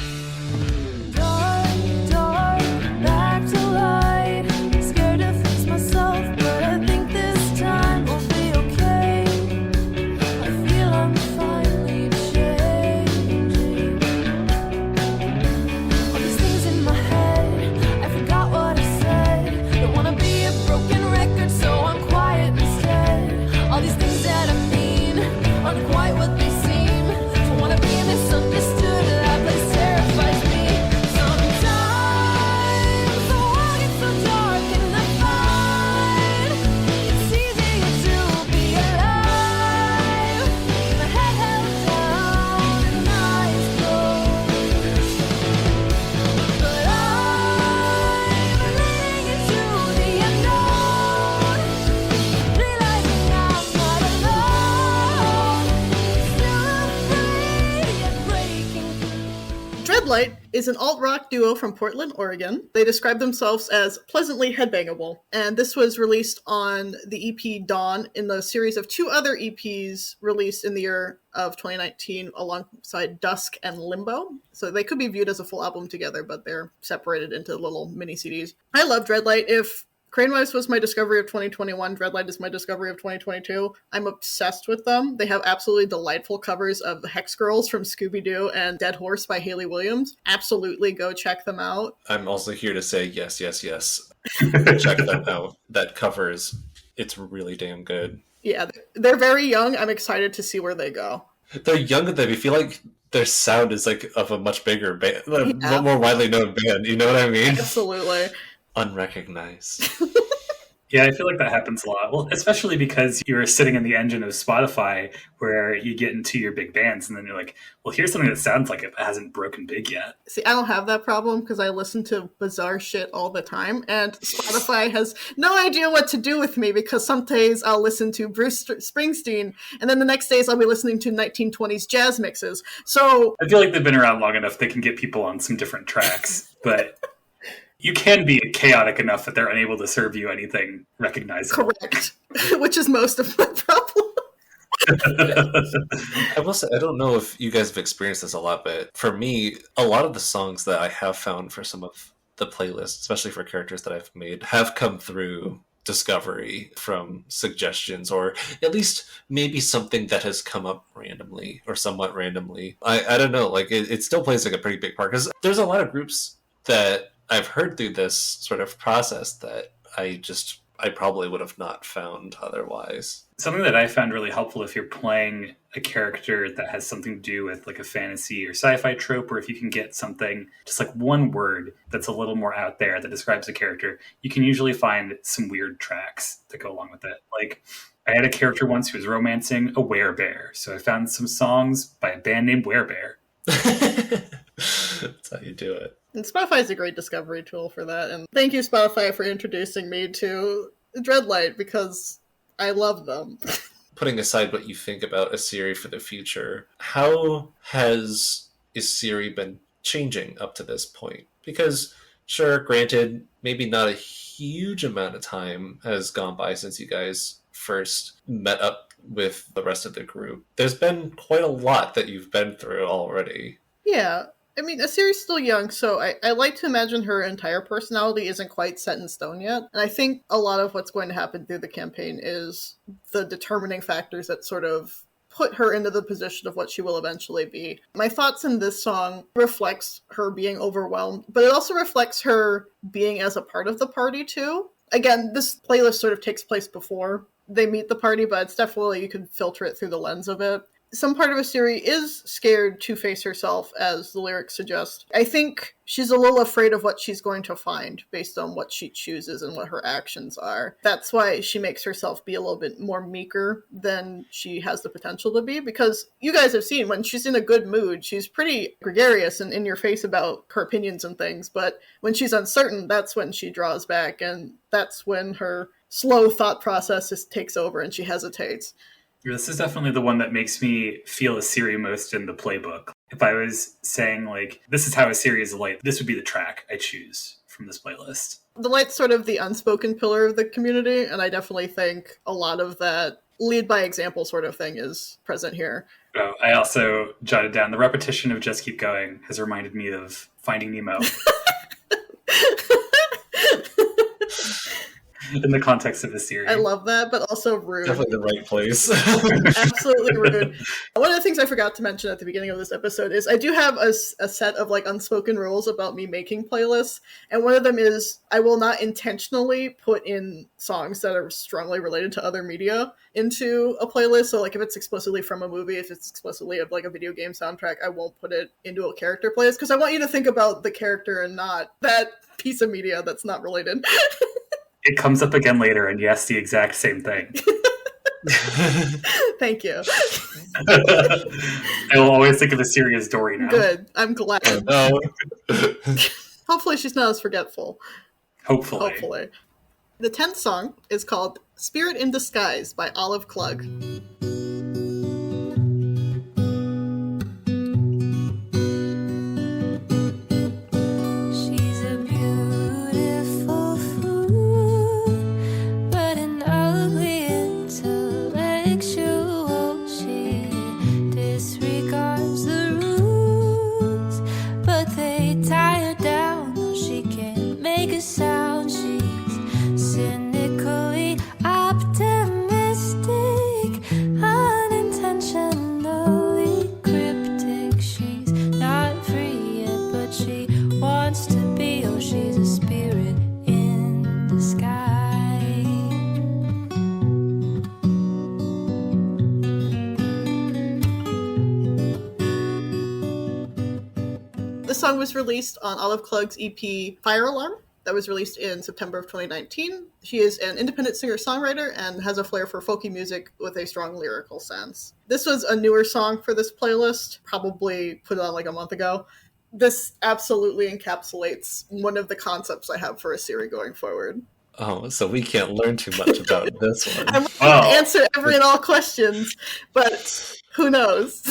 S6: Dark, dark, back to light. Scared to face myself, but I think this time will be okay. I feel I'm finally changing. All these things in my head, I forgot what I said. Don't wanna be a broken record, so I'm quiet instead. All these things that I mean aren't quite what they seem. Don't wanna be misunderstood. That place terrifies me. Sometimes the world gets so dark and I find it's easier to be alive. My head held down and eyes closed. But I'm leading into the unknown, realizing I'm not alone. Still afraid yet breaking through.
S1: Dreadlight is an alt-rock duo from Portland, Oregon. They describe themselves as pleasantly headbangable, and this was released on the EP Dawn in the series of two other EPs released in the year of 2019 alongside Dusk and Limbo. So they could be viewed as a full album together, but they're separated into little mini CDs. I love Dreadlight. If Cranewise was my discovery of 2021, Dreadlight is my discovery of 2022. I'm obsessed with them. They have absolutely delightful covers of the Hex Girls from Scooby-Doo and Dead Horse by Haley Williams. Absolutely go check them out.
S3: I'm also here to say yes, yes, yes. Check them out. That covers, it's really damn good.
S1: Yeah, they're very young. I'm excited to see where they go.
S3: They're young, but I feel like their sound is like of a much bigger band,
S1: Yeah.
S3: a more widely known band. You know what I mean?
S1: Absolutely.
S3: Unrecognized.
S2: Yeah, I feel like that happens a lot. Well, especially because you're sitting in the engine of Spotify where you get into your big bands and then you're like, well, here's something that sounds like it hasn't broken big yet.
S1: See, I don't have that problem because I listen to bizarre shit all the time, and Spotify has no idea what to do with me because some days I'll listen to Bruce Springsteen, and then the next days I'll be listening to 1920s jazz mixes. So
S2: I feel like they've been around long enough they can get people on some different tracks, but you can be chaotic enough that they're unable to serve you anything recognizable.
S1: correct, which is most of my problem.
S3: I will say, I don't know if you guys have experienced this a lot, but for me, a lot of the songs that I have found for some of the playlists, especially for characters that I've made, have come through discovery from suggestions, or at least maybe something that has come up randomly or somewhat randomly. I don't know, like it still plays like a pretty big part because there's a lot of groups that I've heard through this sort of process that I probably would have not found otherwise.
S2: Something that I found really helpful if you're playing a character that has something to do with like a fantasy or sci-fi trope, or if you can get something, just like one word that's a little more out there that describes a character, you can usually find some weird tracks that go along with it. Like I had a character once who was romancing a werebear, so I found some songs by a band named Werebear.
S3: That's how you do it.
S1: And Spotify is a great discovery tool for that. And thank you, Spotify, for introducing me to Dreadlight, because I love them.
S3: Putting aside what you think about Isiri for the future, how has Isiri been changing up to this point? Because, sure, granted, maybe not a huge amount of time has gone by since you guys first met up with the rest of the group. There's been quite a lot that you've been through already.
S1: Yeah. I mean, Asiri's still young, so I like to imagine her entire personality isn't quite set in stone yet. And I think a lot of what's going to happen through the campaign is the determining factors that sort of put her into the position of what she will eventually be. My thoughts in this song reflects her being overwhelmed, but it also reflects her being as a part of the party too. Again, this playlist sort of takes place before they meet the party, but it's definitely, you can filter it through the lens of it. Some part of Isiri is scared to face herself, as the lyrics suggest. I think she's a little afraid of what she's going to find based on what she chooses and what her actions are. That's why she makes herself be a little bit more meeker than she has the potential to be, because you guys have seen when she's in a good mood, she's pretty gregarious and in your face about her opinions and things, but when she's uncertain, that's when she draws back, and that's when her slow thought process takes over and she hesitates.
S2: This is definitely the one that makes me feel Isiri most in the playbook. If I was saying, like, this is how Isiri is light, this would be the track I choose from this playlist.
S1: The light's sort of the unspoken pillar of the community, and I definitely think a lot of that lead by example sort of thing is present here.
S2: Oh, I also jotted down the repetition of Just Keep Going has reminded me of Finding Nemo. In the context of the series.
S1: I love that, but also rude.
S3: Definitely the right place.
S1: Absolutely rude. One of the things I forgot to mention at the beginning of this episode is I do have a set of like unspoken rules about me making playlists, and one of them is I will not intentionally put in songs that are strongly related to other media into a playlist. So like if it's explicitly from a movie, if it's explicitly of like a video game soundtrack, I won't put it into a character playlist, because I want you to think about the character and not that piece of media that's not related.
S2: It comes up again later, and yes, the exact same thing.
S1: Thank you.
S2: I will always think of Isiri as Dory now.
S1: Good. I'm glad.
S3: No.
S1: Hopefully she's not as forgetful.
S2: Hopefully.
S1: The 10th song is called Spirit in Disguise by Olive Klug.
S6: She's a beautiful fool, but an ugly intellectual. She disregards the rules, but they tie her down. Though she can't make a sound, she's cynically optimistic, unintentionally cryptic. She's not free yet, but she wants to be. Oh, she's a spirit in disguise.
S1: The song was released on Olive Klug's EP Fire Alarm that was released in September of 2019. She is an independent singer-songwriter and has a flair for folky music with a strong lyrical sense. This was a newer song for this playlist, probably put it on like a month ago. This absolutely encapsulates one of the concepts I have for Isiri going forward.
S3: Oh, so we can't learn too much about this one.
S1: I'm not going to answer every and all questions, but who knows?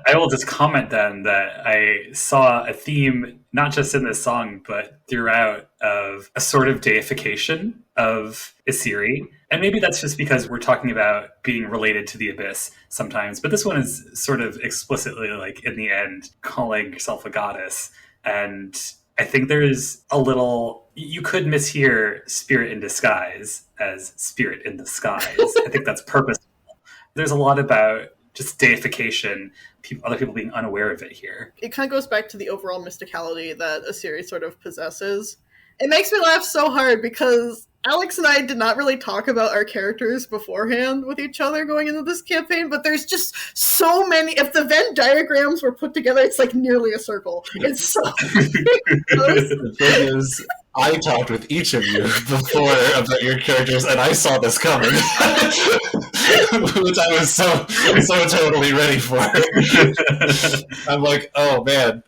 S2: I will just comment then that I saw a theme, not just in this song, but throughout, of a sort of deification of Isiri. And maybe that's just because we're talking about being related to the abyss sometimes. But this one is sort of explicitly, like, in the end, calling herself a goddess. And I think there's a little... You could mishear spirit in disguise as spirit in disguise. I think that's purposeful. There's a lot about just deification, other people being unaware of it here.
S1: It kind of goes back to the overall mysticality that Isiri sort of possesses. It makes me laugh so hard because Alex and I did not really talk about our characters beforehand with each other going into this campaign, but there's just so many. If the Venn diagrams were put together, it's like nearly a circle. It's so
S3: The thing is, I talked with each of you before about your characters, and I saw this coming, which I was so totally ready for. I'm like, oh man,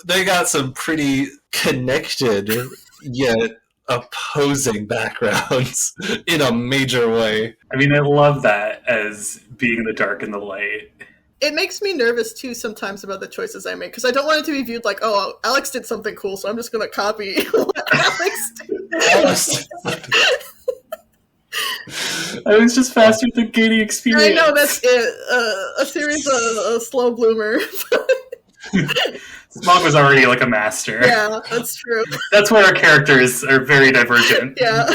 S3: they got some pretty connected yet opposing backgrounds in a major way.
S2: I mean, I love that as being the dark and the light.
S1: It makes me nervous too sometimes about the choices I make because I don't want it to be viewed like, oh, Alex did something cool, so I'm just going to copy what Alex did.
S2: I was just faster than gaining experience.
S1: I know, that's it. A series of a slow bloomer.
S2: Smog was already like a master.
S1: Yeah, that's true.
S2: That's where our characters are very divergent.
S1: Yeah.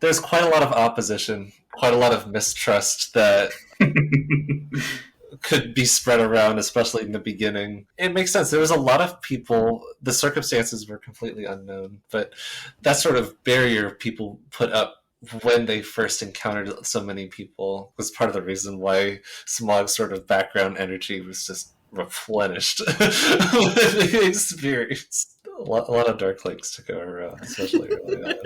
S3: There's quite a lot of opposition, quite a lot of mistrust that could be spread around, especially in the beginning. It makes sense. There was a lot of people, the circumstances were completely unknown, but that sort of barrier people put up when they first encountered so many people was part of the reason why Smog's sort of background energy was just replenished with the experience. A lot of dark links to go around, especially early on.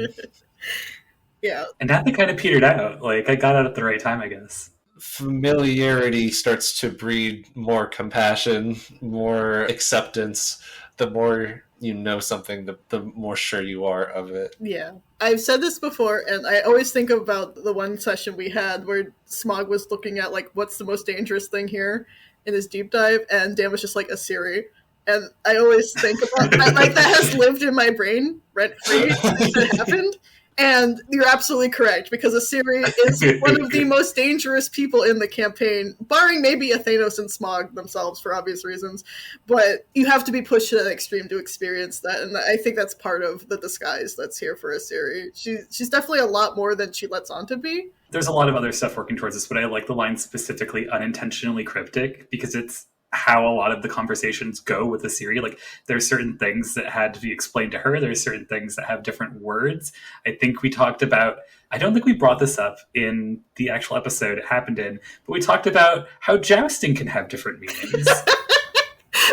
S1: Yeah.
S2: And now they kind of petered out. Like, I got out at the right time, I guess.
S3: Familiarity starts to breed more compassion, more acceptance. The more you know something, the more sure you are of it.
S1: Yeah. I've said this before, and I always think about the one session we had where Smog was looking at, like, what's the most dangerous thing here in his deep dive, and Dan was just like, Isiri. And I always think about that, like, that has lived in my brain rent-free since it happened. And you're absolutely correct, because Isiri is one of the most dangerous people in the campaign, barring maybe Athenos and Smog themselves for obvious reasons. But you have to be pushed to that extreme to experience that, and I think that's part of the disguise that's here for Isiri. She's definitely a lot more than she lets on to be.
S2: There's a lot of other stuff working towards this, but I like the line specifically unintentionally cryptic, because it's how a lot of the conversations go with Isiri. Like, there's certain things that had to be explained to her. There's certain things that have different words. I think we talked about, I don't think we brought this up in the actual episode it happened in, but we talked about how jousting can have different meanings.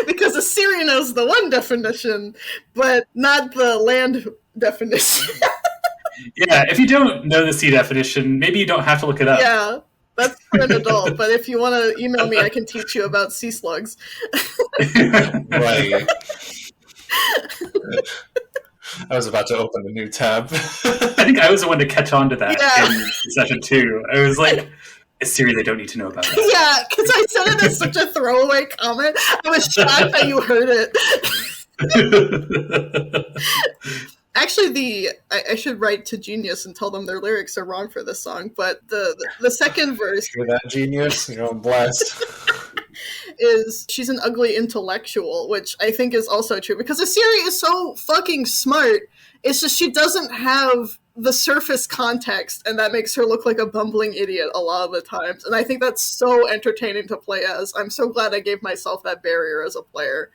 S1: Because Isiri knows the one definition, but not the land definition.
S2: Yeah, if you don't know the sea definition, maybe you don't have to look it up.
S1: Yeah. That's for an adult, but if you want to email me, I can teach you about sea slugs.
S3: Right. I was about to open a new tab.
S2: I think I was the one to catch on to that in session 2. I was like, Isiri, they don't need to know about that.
S1: Yeah, because I said it as such a throwaway comment. I was shocked that you heard it. Actually, I should write to Genius and tell them their lyrics are wrong for this song, but the second verse...
S3: Hear that, Genius? You're on blast.
S1: is she's an ugly intellectual, which I think is also true, because Isiri is so fucking smart. It's just she doesn't have the surface context, and that makes her look like a bumbling idiot a lot of the times. And I think that's so entertaining to play as. I'm so glad I gave myself that barrier as a player.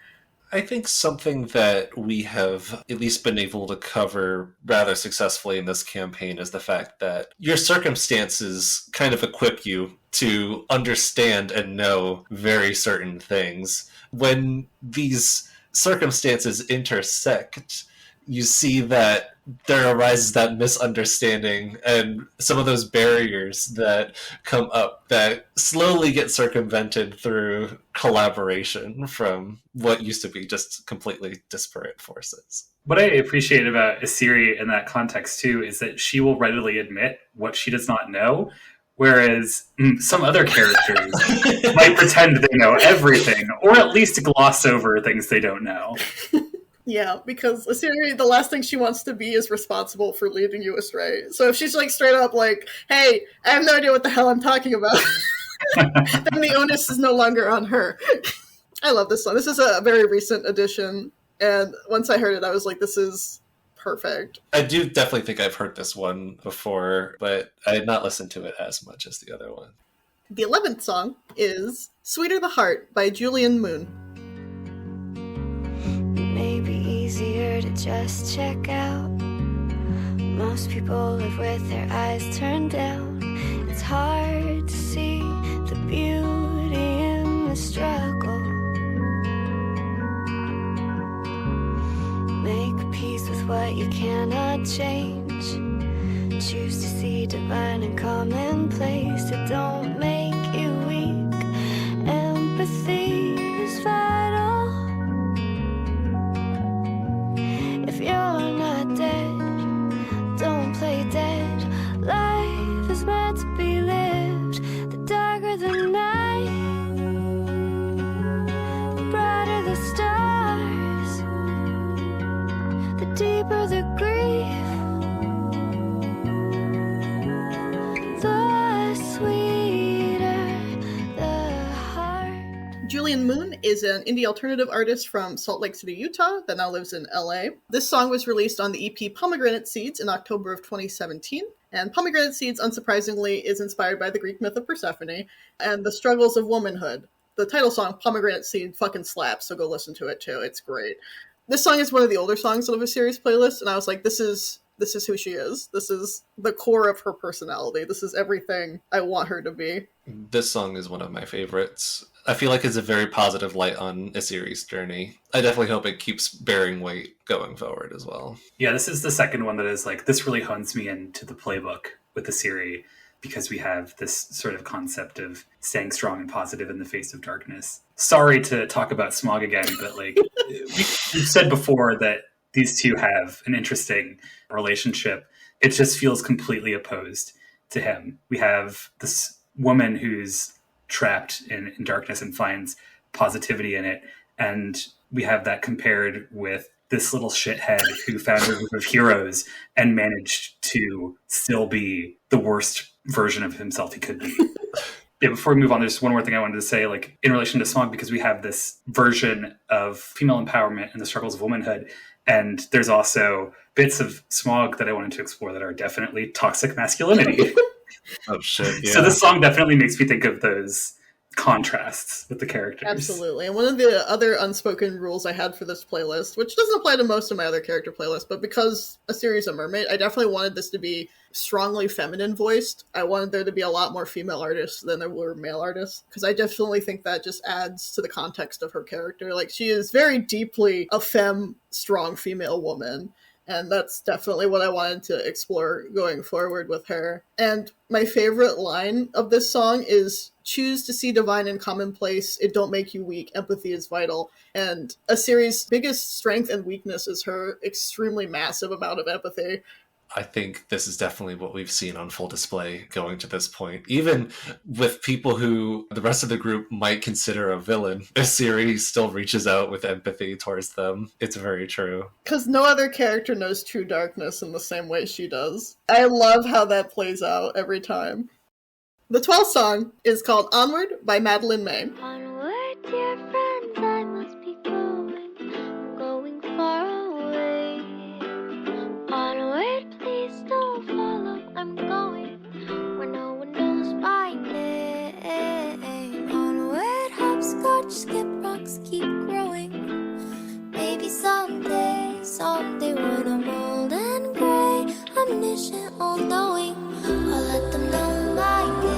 S3: I think something that we have at least been able to cover rather successfully in this campaign is the fact that your circumstances kind of equip you to understand and know very certain things. When these circumstances intersect, you see that there arises that misunderstanding and some of those barriers that come up that slowly get circumvented through collaboration from what used to be just completely disparate forces.
S2: What I appreciate about Isiri in that context too is that she will readily admit what she does not know, whereas some other characters might pretend they know everything, or at least gloss over things they don't know.
S1: Yeah, because Isiri, the last thing she wants to be is responsible for leading you astray. So if she's like straight up like, hey, I have no idea what the hell I'm talking about, then the onus is no longer on her. I love this song. This is a very recent addition, and once I heard it, I was like, this is perfect.
S3: I do definitely think I've heard this one before, but I had not listened to it as much as the other one.
S1: The 11th song is Sweeter the Heart by Julian Moon.
S6: Maybe easier to just check out. Most people live with their eyes turned down. It's hard to see the beauty in the struggle. Make peace with what you cannot change. Choose to see divine and commonplace. It don't make you weak. Empathy is vital. If you're not dead, don't play dead. Life is meant to be lived. The darker the night, the brighter the stars, the deeper the grief, the sweeter the heart.
S1: Julian Moon is an indie alternative artist from Salt Lake City, Utah, that now lives in LA. This song was released on the EP Pomegranate Seeds in October of 2017. And Pomegranate Seeds, unsurprisingly, is inspired by the Greek myth of Persephone and the struggles of womanhood. The title song, Pomegranate Seed, fucking slaps, so go listen to it too. It's great. This song is one of the older songs of a series playlist, and I was like, this is who she is. This is the core of her personality. This is everything I want her to be.
S3: This song is one of my favorites. I feel like it's a very positive light on Isiri's journey. I definitely hope it keeps bearing weight going forward as well.
S2: Yeah, this is the second one that is like, this really hones me into the playbook with the series, because we have this sort of concept of staying strong and positive in the face of darkness. Sorry to talk about Smog again, but like we've said before that these two have an interesting relationship. It just feels completely opposed to him. We have this woman who's trapped in darkness and finds positivity in it. And we have that compared with this little shithead who found a group of heroes and managed to still be the worst version of himself he could be. Yeah, before we move on, there's one more thing I wanted to say, like in relation to Smog, because we have this version of female empowerment and the struggles of womanhood. And there's also bits of Smog that I wanted to explore that are definitely toxic masculinity.
S3: Oh shit, yeah.
S2: So this song definitely makes me think of those contrasts with the characters.
S1: Absolutely. And one of the other unspoken rules I had for this playlist, which doesn't apply to most of my other character playlists, but because a series of mermaid, I definitely wanted this to be strongly feminine voiced. I wanted there to be a lot more female artists than there were male artists, because I definitely think that just adds to the context of her character. Like, she is very deeply a strong female woman. And that's definitely what I wanted to explore going forward with her. And my favorite line of this song is, choose to see divine in commonplace. It don't make you weak. Empathy is vital. And Isiri's biggest strength and weakness is her extremely massive amount of empathy.
S3: I think this is definitely what we've seen on full display going to this point. Even with people who the rest of the group might consider a villain, Isiri still reaches out with empathy towards them. It's very true.
S1: Because no other character knows true darkness in the same way she does. I love how that plays out every time. The 12th song is called Onward by Madeline May.
S6: Onward, dear friends, I must be going far away. Onward, please don't follow, I'm going where no one knows my name. Onward, hopscotch, skip rocks, keep growing. Maybe someday when I'm old and gray, omniscient, all-knowing, I'll let them know my name.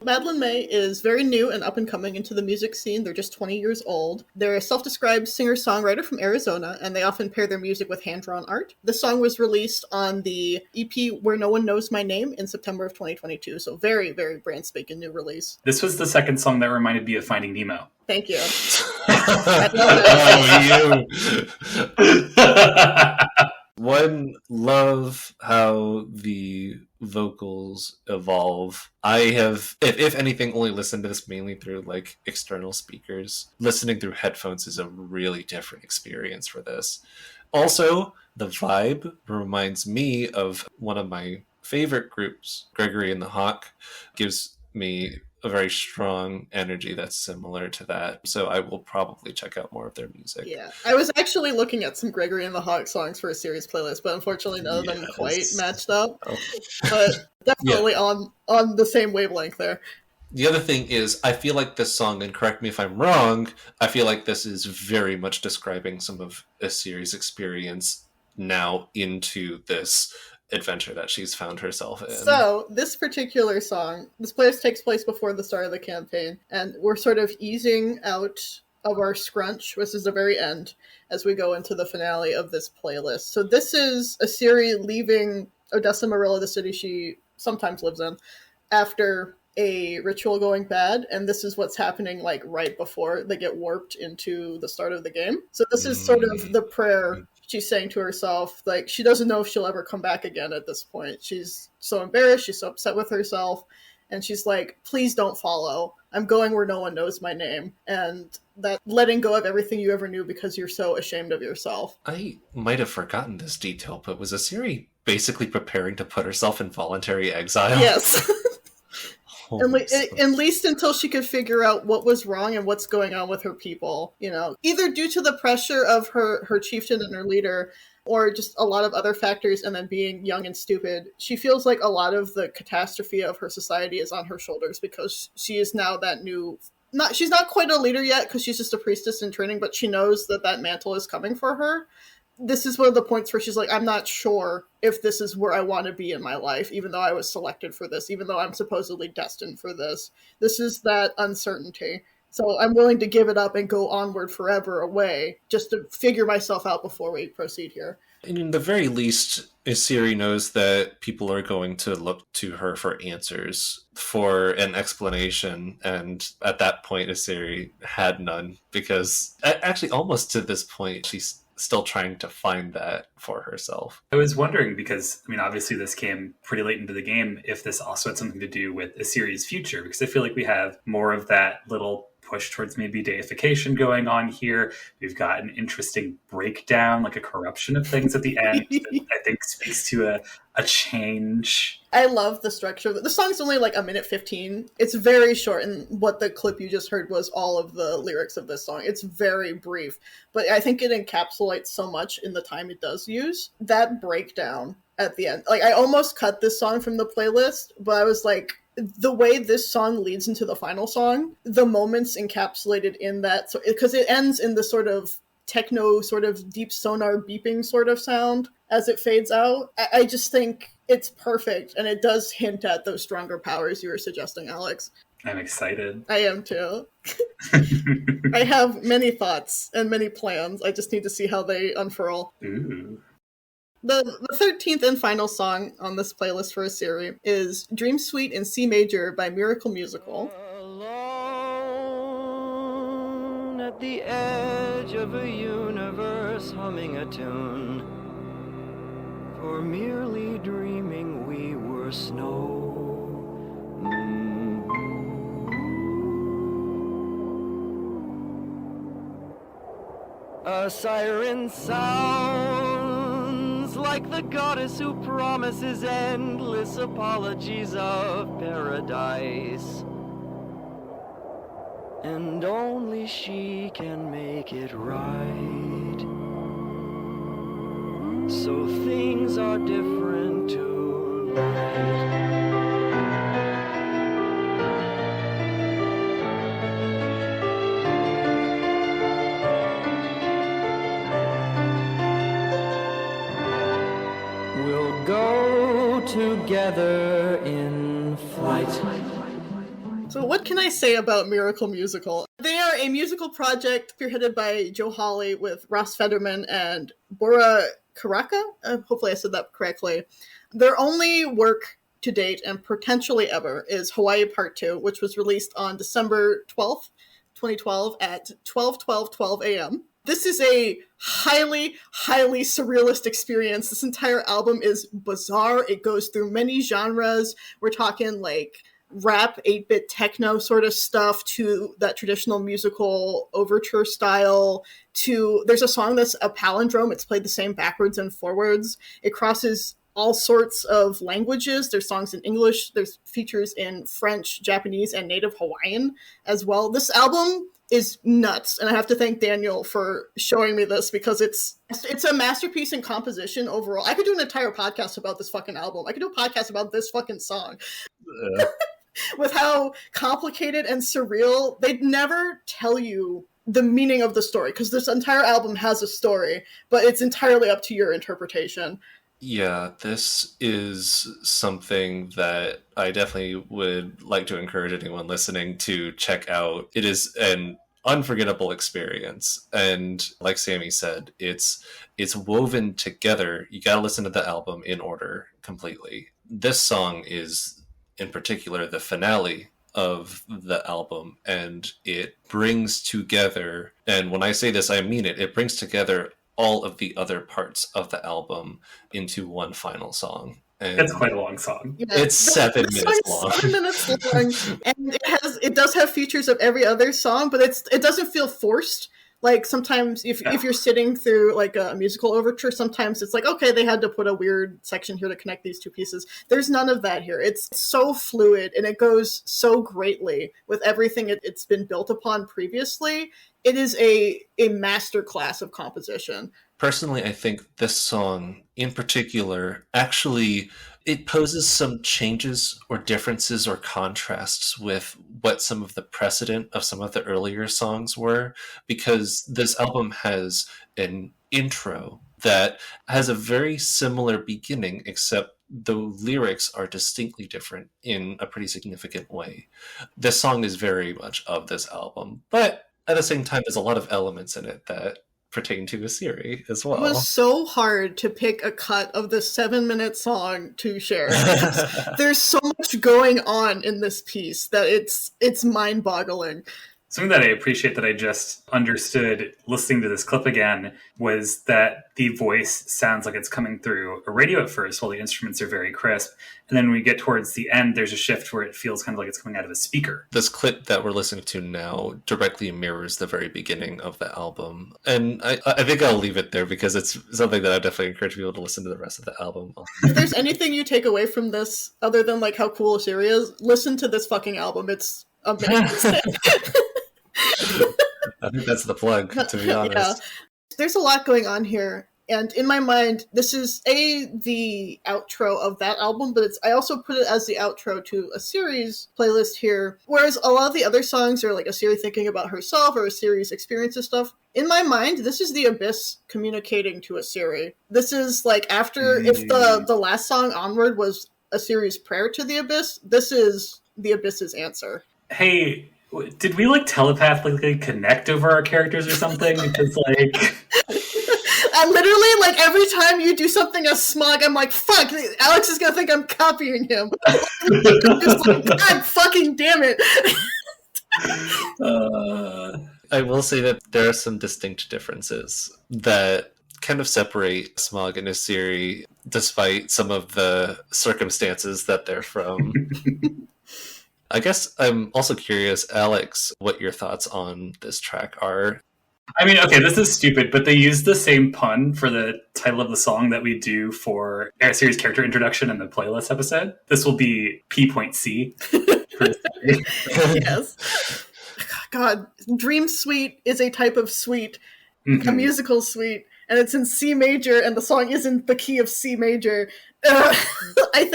S1: Madeline May is very new and up and coming into the music scene. They're just 20 years old. They're a self-described singer-songwriter from Arizona, and they often pair their music with hand-drawn art. This song was released on the EP Where No One Knows My Name in September of 2022, so very, very brand spanking new release.
S2: This was the second song that reminded me of Finding Nemo.
S1: Thank you.
S3: Oh, you. One, love how the vocals evolve. I have, if anything, only listened to this mainly through like external speakers. Listening through headphones is a really different experience for this. Also, the vibe reminds me of one of my favorite groups, Gregory and the Hawk, gives me a very strong energy that's similar to that. So I will probably check out more of their music.
S1: Yeah, I was actually looking at some Gregory and the Hawk songs for a series playlist, but unfortunately none of them quite
S3: Yes.
S1: matched up.
S3: Oh.
S1: But definitely on the same wavelength there.
S3: The other thing is, I feel like this song, and correct me if I'm wrong, I feel like this is very much describing some of Isiri's experience now into this adventure that she's found herself in.
S1: So, this particular song, this playlist takes place before the start of the campaign, and we're sort of easing out of our scrunch, which is the very end, as we go into the finale of this playlist. So this is Isiri leaving Odessa Marilla, the city she sometimes lives in, after a ritual going bad, and this is what's happening like right before they get warped into the start of the game. So this is sort of the prayer she's saying to herself. Like, she doesn't know if she'll ever come back again at this point. She's so embarrassed, she's so upset with herself, and she's like, please don't follow. I'm going where no one knows my name. And that letting go of everything you ever knew because you're so ashamed of yourself.
S3: I might have forgotten this detail, but was Isiri basically preparing to put herself in voluntary exile?
S1: Yes.
S3: Holy
S1: At least until she could figure out what was wrong and what's going on with her people, you know, either due to the pressure of her chieftain and her leader, or just a lot of other factors, and then being young and stupid. She feels like a lot of the catastrophe of her society is on her shoulders because she is now that new... she's not quite a leader yet because she's just a priestess in training, but she knows that mantle is coming for her. This is one of the points where she's like, I'm not sure if this is where I want to be in my life, even though I was selected for this, even though I'm supposedly destined for this. This is that uncertainty. So I'm willing to give it up and go onward forever away just to figure myself out before we proceed here.
S3: In the very least, Isiri knows that people are going to look to her for answers, for an explanation, and at that point Isiri had none, because actually almost to this point she's still trying to find that for herself.
S2: I was wondering, because, I mean, obviously this came pretty late into the game, if this also had something to do with Isiri's future, because I feel like we have more of that little push towards maybe deification going on here. We've got an interesting breakdown, like a corruption of things at the end that I think speaks to a change.
S1: I love the structure. The song's only like 1:15. It's very short, and what the clip you just heard was all of the lyrics of this song. It's very brief, but I think it encapsulates so much in the time it does use. That breakdown at the end, like, I almost cut this song from the playlist, but I was like, the way this song leads into the final song, the moments encapsulated in that, so because it ends in the sort of techno, sort of deep sonar beeping sort of sound as it fades out. I just think it's perfect, and it does hint at those stronger powers you were suggesting, Alex.
S2: I'm excited.
S1: I am too. I have many thoughts and many plans. I just need to see how they unfurl.
S2: Ooh.
S1: The 13th and final song on this playlist for Isiri is Dream Suite in C Major by Miracle Musical.
S5: Alone at the edge of a universe, humming a tune. For merely dreaming we were snow. A siren sounds like the goddess who promises endless apologies of paradise. And only she can make it right. So things are different tonight. We'll go together in flight.
S1: So what can I say about Miracle Musical? They are a musical project spearheaded by Joe Hawley with Ross Federman and Bora Karaka. Hopefully I said that correctly. Their only work to date, and potentially ever, is Hawaii Part 2, which was released on December 12th, 2012 at 12:12 a.m. This is a highly, highly surrealist experience. This entire album is bizarre. It goes through many genres. We're talking like rap, 8-bit techno sort of stuff, to that traditional musical overture style, to there's a song that's a palindrome. It's played the same backwards and forwards. It crosses all sorts of languages. There's songs in English, there's features in French, Japanese, and Native Hawaiian as well. This album is nuts, and I have to thank Daniel for showing me this because it's a masterpiece in composition overall. I could do an entire podcast about this fucking album. I could do a podcast about this fucking song. With how complicated and surreal, they'd never tell you the meaning of the story, because this entire album has a story, but it's entirely up to your interpretation.
S3: Yeah, this is something that I definitely would like to encourage anyone listening to check out. It is an unforgettable experience, and like Sammie said, it's woven together. You gotta listen to the album in order completely. This song is, in particular, the finale of the album, and it brings together, and when I say this, I mean it brings together all of the other parts of the album into one final song. And
S2: It's quite a long song.
S1: Yeah,
S3: it's 7 minutes long.
S1: 7 minutes long, and it does have features of every other song, but it doesn't feel forced. Like sometimes if you're sitting through like a musical overture, sometimes it's like, okay, they had to put a weird section here to connect these two pieces. There's none of that here. It's so fluid, and it goes so greatly with everything it's been built upon previously. It is a masterclass of composition.
S3: Personally, I think this song in particular actually it poses some changes or differences or contrasts with what some of the precedent of some of the earlier songs were, because this album has an intro that has a very similar beginning, except the lyrics are distinctly different in a pretty significant way. This song is very much of this album, but at the same time, there's a lot of elements in it that pertain to Isiri as well.
S1: It was so hard to pick a cut of the 7-minute song to share. There's so much going on in this piece that it's mind-boggling.
S2: Something that I appreciate that I just understood listening to this clip again was that the voice sounds like it's coming through a radio at first while the instruments are very crisp. And then when we get towards the end, there's a shift where it feels kind of like it's coming out of a speaker.
S3: This clip that we're listening to now directly mirrors the very beginning of the album. And I think I'll leave it there because it's something that I definitely encourage people to listen to the rest of the album.
S1: If there's anything you take away from this, other than like how cool Isiri is, listen to this fucking album. It's amazing.
S3: I think that's the plug, to be honest.
S1: Yeah. There's a lot going on here. And in my mind, this is the outro of that album, but I also put it as the outro to a series playlist here. Whereas a lot of the other songs are like Isiri thinking about herself or Isiri's experiences stuff. In my mind, this is the Abyss communicating to Isiri. This is like after, if the last song Onward was Isiri's prayer to the Abyss, this is the Abyss's answer.
S2: Hey, did we like telepathically connect over our characters or something? Because like...
S1: I literally, like, every time you do something as Smog, I'm like, fuck, Alex is gonna think I'm copying him. I'm just like, God fucking damn it.
S3: I will say that there are some distinct differences that kind of separate Smog and Isiri, despite some of the circumstances that they're from. I guess I'm also curious, Alex, what your thoughts on this track are.
S2: I mean, okay, this is stupid, but they use the same pun for the title of the song that we do for our series character introduction in the playlist episode. This will be P.C.
S1: Yes. God, Dream Suite is a type of suite, a musical suite, and it's in C major, and the song is in the key of C major. I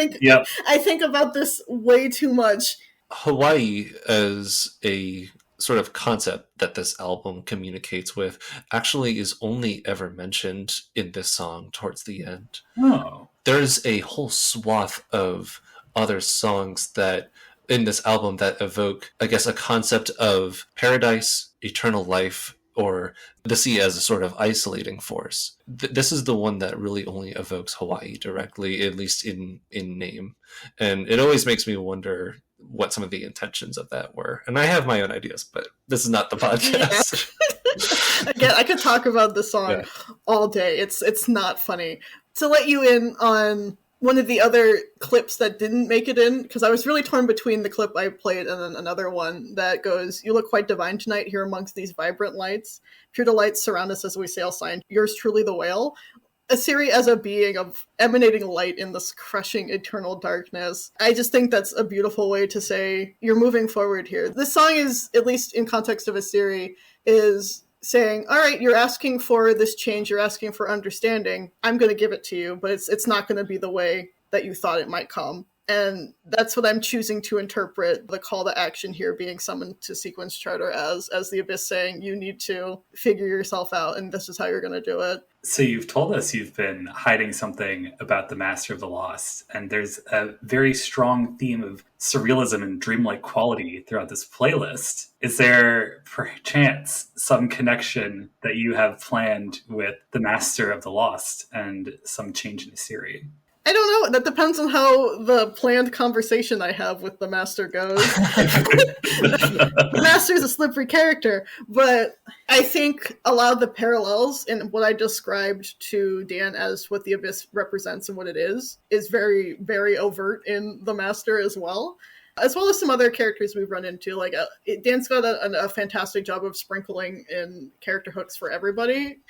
S1: think about this way too much.
S3: Hawaii as a sort of concept that this album communicates with actually is only ever mentioned in this song towards the end.
S2: Oh.
S3: There's a whole swath of other songs that in this album that evoke, I guess, a concept of paradise, eternal life, or the sea as a sort of isolating force. This is the one that really only evokes Hawaii directly, at least in name. And it always makes me wonder what some of the intentions of that were. And I have my own ideas, but this is not the podcast.
S1: Yeah. Again, I could talk about this song all day. It's not funny. To let you in on one of the other clips that didn't make it in, because I was really torn between the clip I played and then another one that goes, "You look quite divine tonight here amongst these vibrant lights. Pure delights surround us as we sail, signed, yours truly the whale." Isiri as a being of emanating light in this crushing eternal darkness. I just think that's a beautiful way to say you're moving forward here. This song is, at least in context of Isiri, is saying, all right, you're asking for this change, you're asking for understanding. I'm going to give it to you, but it's not going to be the way that you thought it might come. And that's what I'm choosing to interpret the call to action here being summoned to Sequence Charter as the Abyss saying, you need to figure yourself out, and this is how you're going to do it.
S2: So you've told us you've been hiding something about the Master of the Lost, and there's a very strong theme of surrealism and dreamlike quality throughout this playlist. Is there, perchance, some connection that you have planned with the Master of the Lost and some change in Isiri?
S1: I don't know. That depends on how the planned conversation I have with the Master goes. The Master's a slippery character, but I think a lot of the parallels in what I described to Dan as what the Abyss represents and what it is very, very overt in the Master as well as some other characters we've run into. Like Dan's got a fantastic job of sprinkling in character hooks for everybody.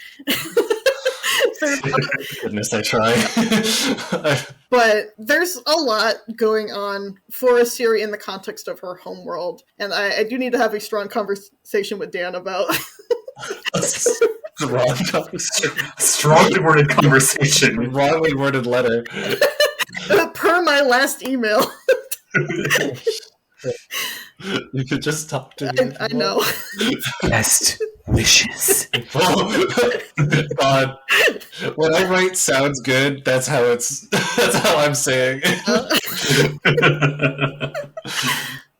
S3: Goodness, I try.
S1: But there's a lot going on for Isiri in the context of her homeworld, and I do need to have a strong conversation with Dan about
S2: Strongly worded conversation.
S3: Wrongly worded letter.
S1: per my last email.
S3: You could just talk to me.
S1: I know.
S2: Best wishes.
S3: God, when I write sounds good, that's how I'm saying.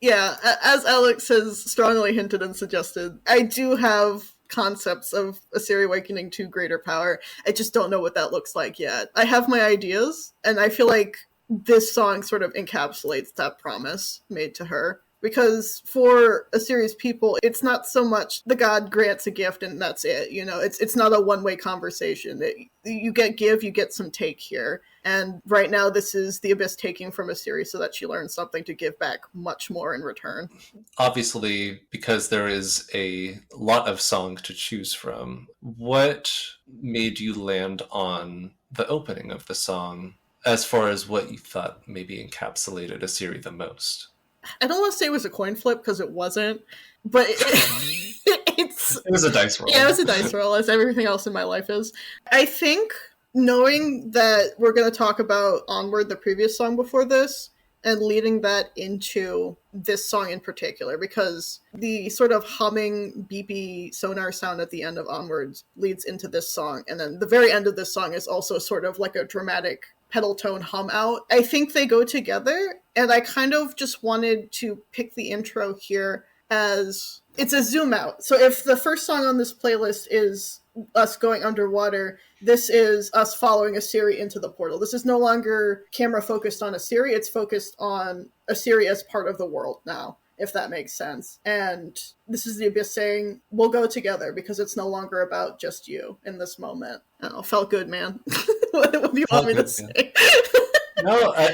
S1: Yeah, as Alex has strongly hinted and suggested, I do have concepts of Isiri awakening to greater power. I just don't know what that looks like yet. I have my ideas, and I feel like this song sort of encapsulates that promise made to her. Because for Isiri's people, it's not so much the god grants a gift and that's it. You know, it's not a one-way conversation. You get give, you get some take here. And right now, this is the Abyss taking from Isiri so that she learns something to give back much more in return.
S3: Obviously, because there is a lot of song to choose from, what made you land on the opening of the song as far as what you thought maybe encapsulated Isiri the most?
S1: I don't want to say it was a coin flip because it wasn't, but it
S3: was a dice roll.
S1: Yeah, it was a dice roll, as everything else in my life is. I think knowing that we're going to talk about Onward, the previous song before this, and leading that into this song in particular, because the sort of humming, beepy sonar sound at the end of Onwards leads into this song, and then the very end of this song is also sort of like a dramatic pedal tone hum out. I think they go together, and I kind of just wanted to pick the intro here as it's a zoom out. So if the first song on this playlist is us going underwater, this is us following Isiri into the portal. This is no longer camera focused on Isiri, it's focused on Isiri as part of the world now, if that makes sense. And this is the Abyss saying, we'll go together because it's no longer about just you in this moment. I don't know, felt good, man. What do you want me to say?
S3: No, I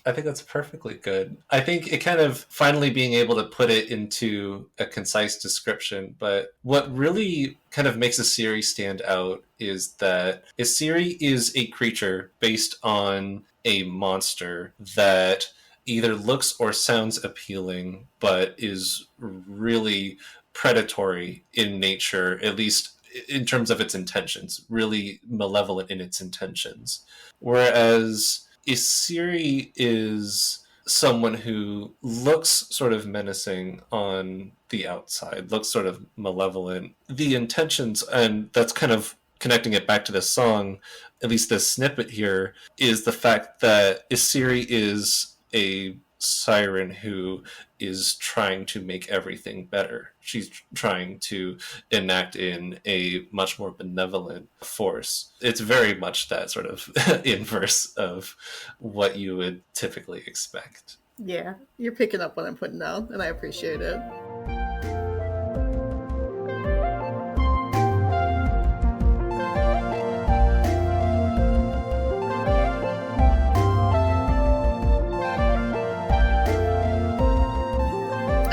S3: think that's perfectly good. I think it kind of finally being able to put it into a concise description, but what really kind of makes Isiri stand out is that Isiri is a creature based on a monster that either looks or sounds appealing, but is really predatory in nature, at least in terms of its intentions, really malevolent in its intentions. Whereas Isiri is someone who looks sort of menacing on the outside, looks sort of malevolent. The intentions, and that's kind of connecting it back to this song, at least this snippet here, is the fact that Isiri is a siren who is trying to make everything better. She's trying to enact in a much more benevolent force. It's very much that sort of inverse of what you would typically expect.
S1: Yeah, you're picking up what I'm putting down, and I appreciate it.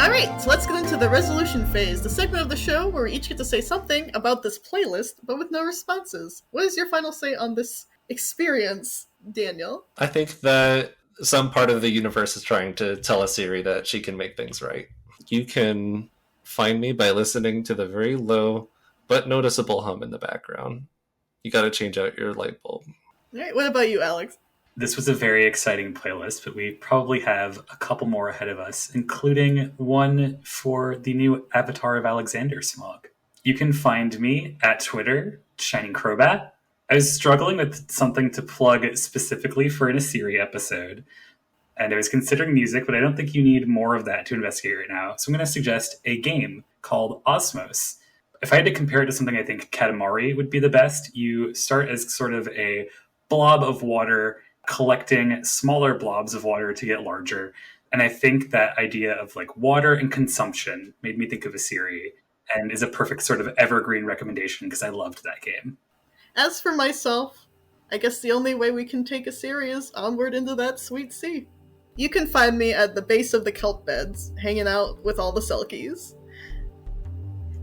S1: Alright, so let's get into the resolution phase, the segment of the show where we each get to say something about this playlist, but with no responses. What is your final say on this experience, Daniel?
S3: I think that some part of the universe is trying to tell Isiri that she can make things right. You can find me by listening to the very low but noticeable hum in the background. You gotta change out your light bulb.
S1: Alright, what about you, Alex?
S2: This was a very exciting playlist, but we probably have a couple more ahead of us, including one for the new Avatar of Alexander Smog. You can find me at Twitter, Shining Crobat. I was struggling with something to plug specifically for an Isiri episode, and I was considering music, but I don't think you need more of that to investigate right now. So I'm going to suggest a game called Osmos. If I had to compare it to something I think Katamari would be the best, you start as sort of a blob of water, collecting smaller blobs of water to get larger. And I think that idea of like water and consumption made me think of Isiri and is a perfect sort of evergreen recommendation because I loved that game.
S1: As for myself, I guess the only way we can take Isiri is onward into that sweet sea. You can find me at the base of the kelp beds, hanging out with all the Selkies.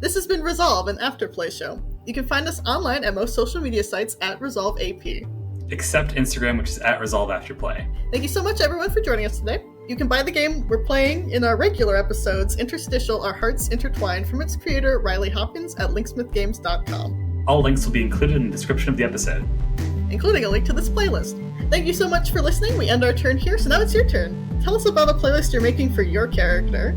S1: This has been Resolve, an Afterplay show. You can find us online at most social media sites at ResolveAP.
S2: Except Instagram, which is at Resolve Afterplay.
S1: Thank you so much, everyone, for joining us today. You can buy the game we're playing in our regular episodes, Interstitial, Our Hearts Intertwine, from its creator, Riley Hopkins, at linksmithgames.com.
S2: All links will be included in the description of the episode,
S1: including a link to this playlist. Thank you so much for listening. We end our turn here, so now it's your turn. Tell us about a playlist you're making for your character.